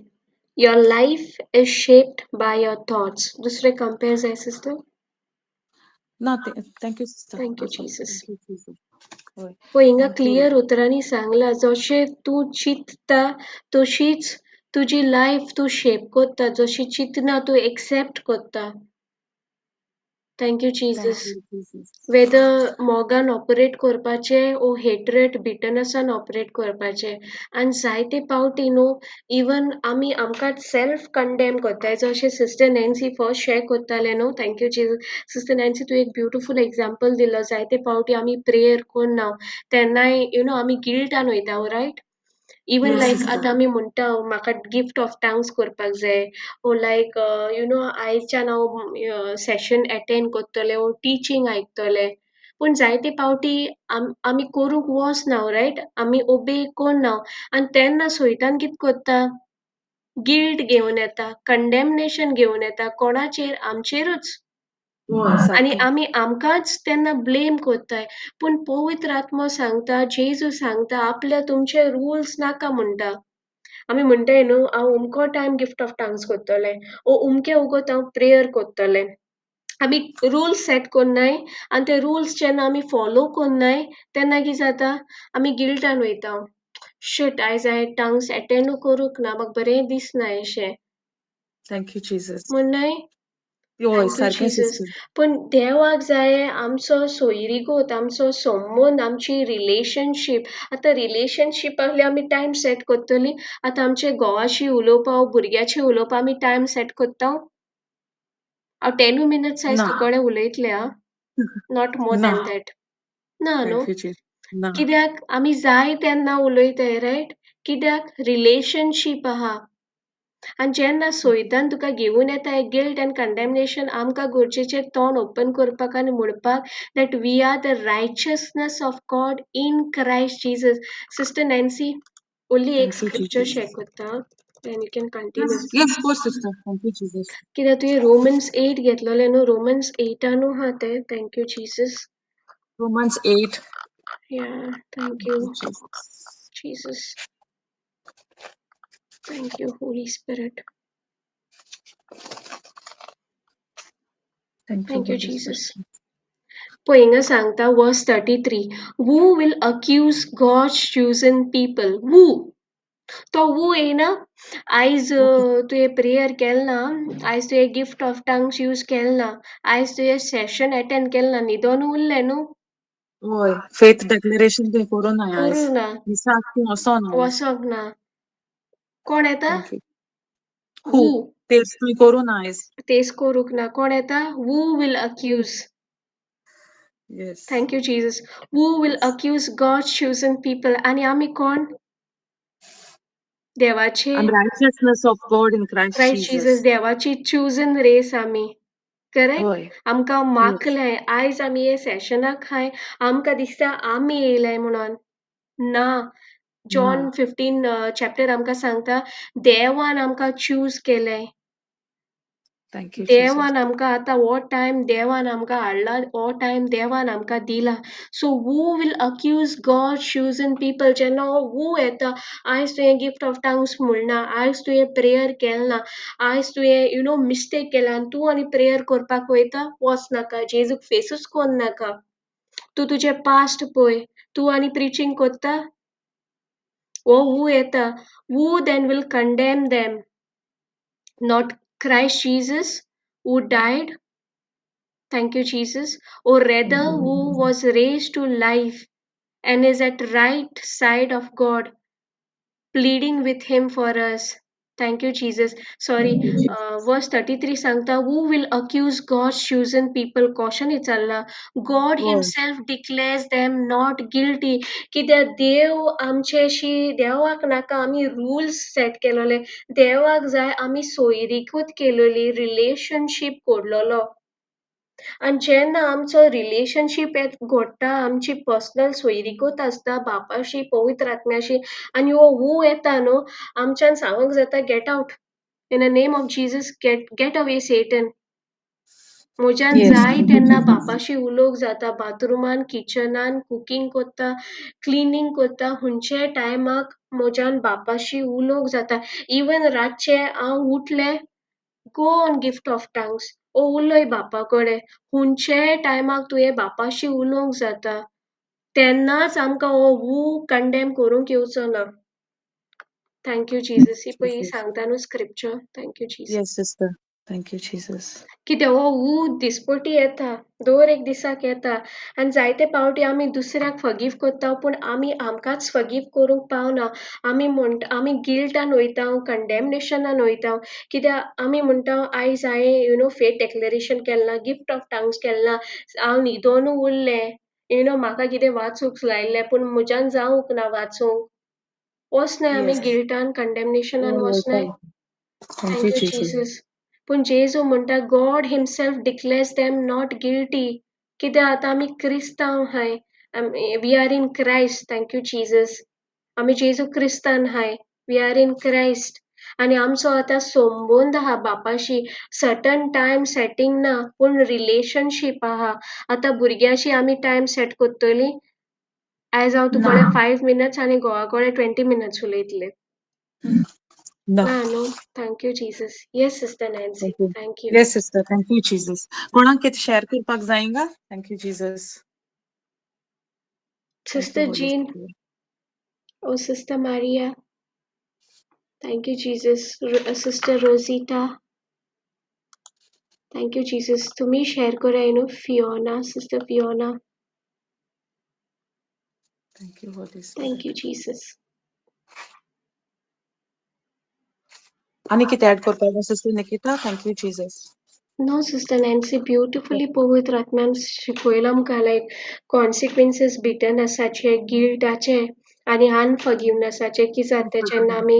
Your life is shaped by your thoughts. दूसरे compare है, sister. ना thank you sister. Thank you, बस Jesus. Thank you Jesus. होय. हो हिंगा thank you. Clear उतरांनी सांगला जशें तूं चिंतता तशीच तुजी लायफ तूं शेप कोत्ता, जशी चिंतना तूं एक्सेप्ट कोत्ता. Thank you thank Jesus. You Jesus. Whether मोगान ऑपरेट करपाचें ओ हेट्रेट बिटरनसान ऑपरेट करपाचें. आनी जायते पावटी न्हू इवन आमी आमकां सेल्फ कंडेम कोत्ताय जशें सिस्टर नॅन्सी फर्स्ट शेअर कोत्तालें न्हू. Thank you Jesus. Sister Nancy तूं एक ब्युटिफूल एग्जांपल दिलो. जायते पावटी आमी प्रेयर कोन्ना तेन्नाय आमी गिल्टान वयता रायट. इवन येस लायक सिस्टर. आतां आमी म्हणटा म्हाका गिफ्ट ऑफ थँक्स करपाक जाय ओ लायक आयच्यान हांव सेशन एटेंड करतलें ओ टिचींग आयकतलें. पूण जायते पावटी आमी करूंक वचना रायट. आमी ओबे कोन्ना आनी तेन्ना सैतान कितें करता गिल्ट घेवन येता, कंडेमनेशन घेवन येता. कोणाचेर? आमचेरूच. होय आनी सारकें. आमी आमकांच तेन्ना ब्लेम कोत्ताय. पूण पवित्र आत्मो सांगता, जेजू सांगता आपले तुमचे रुल्स नाका म्हणटा. आमी म्हणटाय न्हू हांव अमको टायम गिफ्ट ऑफ थँक्स करतलें ओ अमके वगत हांव प्रेयर करतलें. आमी रुल्स सेट कोन्नाय आनी ते रुल्स जेन्ना आमी फॉलो कोन्नाय तेन्ना कितें जाता आमी गिल्टान वयता. शीट आयज हांवें थँक्स एटेंडू करूंक ना, म्हाका बरें दिसना अशें थँक यू जिजस. म्हणनाय. होय थँक यू सारकें जीसस. सिस्टर. पूण देवाक जाय आमचो सोयरीगत, आमचो संबंद, आमची रिलेशनशीप. आतां रिलेशनशीप आहली आमी टायम सेट करतलीं. आतां आमचे घोवाशी उलोवपा भुरग्याची उलोवपा आमी टायम सेट करता. हांव 10 मिनिट्स आयज ना. तुका कडेन उलयतलें आं. नॉट मोर ना. Than that. ना न्हू. Thank you Jesus. ना. कित्याक आमी जाय तेन्ना उलयताय रायट. कित्याक रिलेशनशीप आहा. आनी जेन्ना सैतान तुका घेवन येता एक गिल्ट एंड कंडेमनेशन आमकां गरजेचें तोंड ओपन करपाक आनी म्हणपाक that we are the righteousness of God in Christ Jesus. Sister Nancy only एक thank you scripture Jesus. Share करता. then you can Yes, continue. yes, of course, sister. Thank you, Jesus. कित्याक तुवें Romans 8 घेतलेलें न्हू, Romans 8 न्हू हा तें. Thank you, Jesus. Romans 8. Yeah, thank Thank you, you, Jesus. Jesus. Thank you, Holy Spirit. Thank you, Thank you, Holy Spirit. Jesus. पळय हिंगा सांगता verse 33. Who will accuse God's chosen people? Who? तो who येना. आयज Okay. तुवें prayer केलें ना, आयज तुवें गिफ्ट ऑफ टंग्स यूज केलें ना, आयज तुवें सेशन अटेंड केलें ना, न्हिदोन उरलें न्हू. होय फेथ डेक्लरेशन ते करून हांवें आयज करूं ना, दिसाक तूं वसो ना आयज. वसोंक ना. कोण येता? Thank you. Who Who? तेच तुवें करून आयज. तेच करूंक ना. कोण येता? Who will who. accuse? Yes. Thank you, Jesus. Who will accuse God's chosen people? आणि आम्ही कोण? देवाचे. I'm righteousness of God in Christ Christ Jesus. Jesus, देवाची chosen race आमी. करेक्ट? होय. आमकां येस. मागलें. आयज आमी हे सेशनाक हाय, आमकां दिसता आमी येयलाय म्हणून. ना. ना. जॉन 15 चॅप्टर आमकां सांगता देवान आमकां चूज केलें. Thank you Jesus. देवान आमकां आतां हो टायम देवान आमकां हाडला, हो टायम देवान आमकां दिला. So who will accuse God chosen people? जेन्ना हो हू येता, आयज तुवें गिफ्ट ऑफ टंग्स म्हणना, आयज तुवें प्रेयर केलें ना, आयज तुवें मिस्टेक केला आनी तूं आनी प्रेयर करपाक वयता, वचनाका. जेजूक फेसूच कोन्नाका. तूं तुजें पास्ट पळय. तूं आनी प्रिचींग कोत्ता. हो हू येता. Who then will condemn them? Not Christ Jesus, who died. Thank you, Jesus. Or rather, who was raised to life and is at right side of God, pleading with him for us. Thank you, Jesus. Sorry, thank you Jesus. verse 33 सांगता, who will accuse God's chosen people? Caution इचाल्ला. God होय. himself declares them not guilty. कित्याक देव आमचेशी, देवाक नाका आमी rules set केलोले. देवाक जाय आमी सोयरीकूच केलोली, relationship कोडलोलो. आनी जेन्ना आमचो रिलेशनशीप घडटा, आमची पर्सनल सोयरीकूच आसता बापाशी, पवित्र आत्म्याशी, आनी हो हू येता न्हू, आमच्यान सांगूंक जाता get out. In the name of Jesus, get away Satan. म्हज्यान येस. जाय थँक यू तेन्ना जीसस. बापाशी उलोवंक जाता, बाथरुमान, किचनान, कुकींग कोत्ता, क्लिनींग कोत्ता, खंयच्याय टायमाक म्हज्यान बापाशी उलोवंक जाता. इवन रातचे हांव उठलें, go on gift of tongues. ओ उलय बापा कडेन. खंयच्याय टायमाक तुवें बापाशी उलोवंक जाता. तेन्नाच आमकां हो हू कंडेम करूंक येवचो ना. Thank you Jesus. ही पळय जीसस. सांगता न्हू scripture. Thank you Jesus. Yes sister. Thank you Jesus. कित्याक हो हू दिसपटी येता, दर एक दिसाक येता. आनी जायते पावटी आमी दुसऱ्याक फगीव कोत्ता, पूण आमी आमकांच फगीव करूंक पावना. आमी म्हणटा आमी गिल्टान वयता, कंडेमनेशनान वयता. कित्याक आमी म्हणटा आयज हांवें फेथ डेक्लरेशन केलें ना, गिफ्ट ऑफ टंग्स केलें ना, हांव न्हिदोनू उरलें. म्हाका कितें वाचूंक लायिल्लें, पूण म्हज्यान जावंक ना वाचूंक. वचनाय आमी येस. गिल्टान, कंडेमनेशनान होय वचनाय. वयता. Thank Thank you you, Jesus. Jesus. पूण जेजू म्हणटा God himself declares them not guilty. कित्याक आतां आमी क्रिस्तांव हाय. We are in Christ. Thank you, Jesus. आमी जेजू क्रिस्तान हाय. We are in Christ. आनी आमचो आतां संबंद आहा बापाशी. सर्टन टायम सेटींग ना, पूण रिलेशनशीप आहा. आतां भुरग्याशी आमी टायम सेट कोत्तोली. आयज हांव ना. तुकोडे 5 मिनिट्स आनी घोवा कोडे 20 मिनिट्स उलयतलें. ना. ना न्हू. Thank you, Jesus. Yes, Sister Nancy. Thank you. Thank you. Yes sister. Thank you Jesus. कोणाक कितें शेअर करपाक जायींगा? Thank you Jesus. Thank you Sister holy Jean, spirit. oh Sister Maria, thank you, Jesus. Sister Rosita, thank you, Jesus. तुम्ही share करा, Fiona, Sister Fiona, thank you Holy thank you, spirit. Jesus. आनी कितें add करपाक जाय sister Nikita? Thank you Jesus. No, Sister Nancy, beautifully पवित्र आत्म्यान शिकवयला आमकां like consequences bitternessaचे, guiltaचे आनी unforgivenessaचे की जाता जेन्ना आमी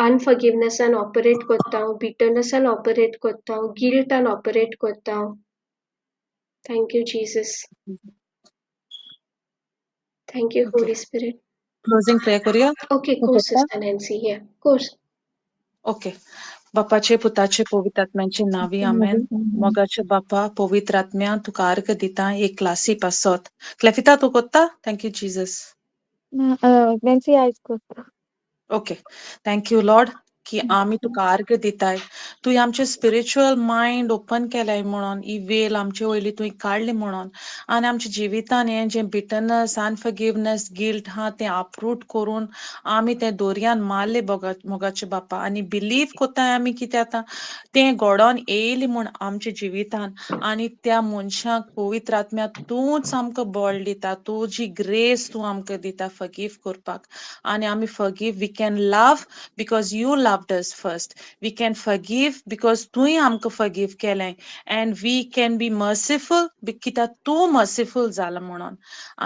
unforgivenessan operate कोत्ता, bitternessaन operate कोत्ता, guiltan operate कोत्ता. Thank you, Jesus. Thank you, okay. Holy Spirit. Closing prayer करूया. Okay, तूं course, करता? Sister Nancy. Yeah, course. Okay. बापाचे पुताचे पवित्र आत्म्याचे नावी आमेन. मोगाचे बापा पवित्र आत्म्या तुका अर्घ दिता एक क्लासी पासत क्लेफिता तू कोत्ता थँक यू जीसस. Nancy आयज ओके. थँक यू लॉर्ड की आम्ही तुका अर्घ दिताय. तुवें आमचे स्पिरिच्युअल मायंड ओपन केलाय म्हणून ही वेल आमचे वयली तुवें काडली म्हणून आनी आमच्या जिवितान हें जें बिटरनस अनफॉरगिवनेस गिल्ट हा तें अप्रूट करून आमी तें दोरयान मारले मोगाचे बापा आनी बिलीव कोत्ताय आमी कितें आतां तें घडोवन येयली म्हूण आमच्या जिवितान आनी त्या मनशाक पवित्र आत्म्या तूंच आमकां बळ दिता तुजी ग्रेस तूं आमकां दिता फॉरगिव करपाक आनी आमी forgive we can love because you loved us first we can forgive because तुवें आमकां फॉरगिव केलें and we can be merciful कित्याक तूं मर्सिफूल जाला म्हणून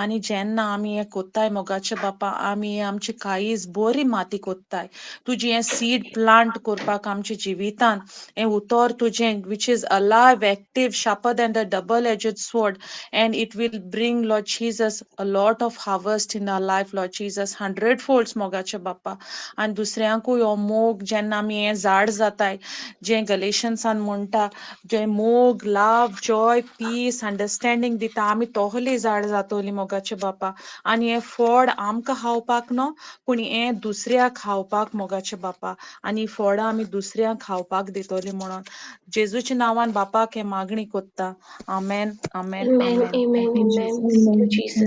आनी जेन्ना आमी हें कोत्ताय मोगाचे बापा आमी आमची काळीज बरी माती कोत्ताय तुजी हें सीड प्लांट करपाक आमच्या जिवितान हें उतर तुजें which is alive active sharper than the double edged sword and it will bring, Lord Jesus, a lot of harvest in our life, Lord Jesus, 100 folds मोगाचे बाप्पा आणि दुसऱ्यांकूय हो मोग जेन्ना आमी हें झाड जाताय जें गलेशन्सान म्हणटा जें मोग लव जॉय पीस अंडरस्टँडींग दिता आमी तोहली झाड जातोली मोगाचे बाप्पा आनी हें फळ आमकां खावपाक न्हू पूण हें दुसऱ्याक खावपाक मोगाचे बाप्पा आनी ही फळां आमी दुसऱ्यांक खावपाक दितोली म्हणून जेजूच्या नांवान बापाक हें मागणी कोत्ता amen amen Amen, amen amen, thank you amen. Jesus Thank you, Jesus.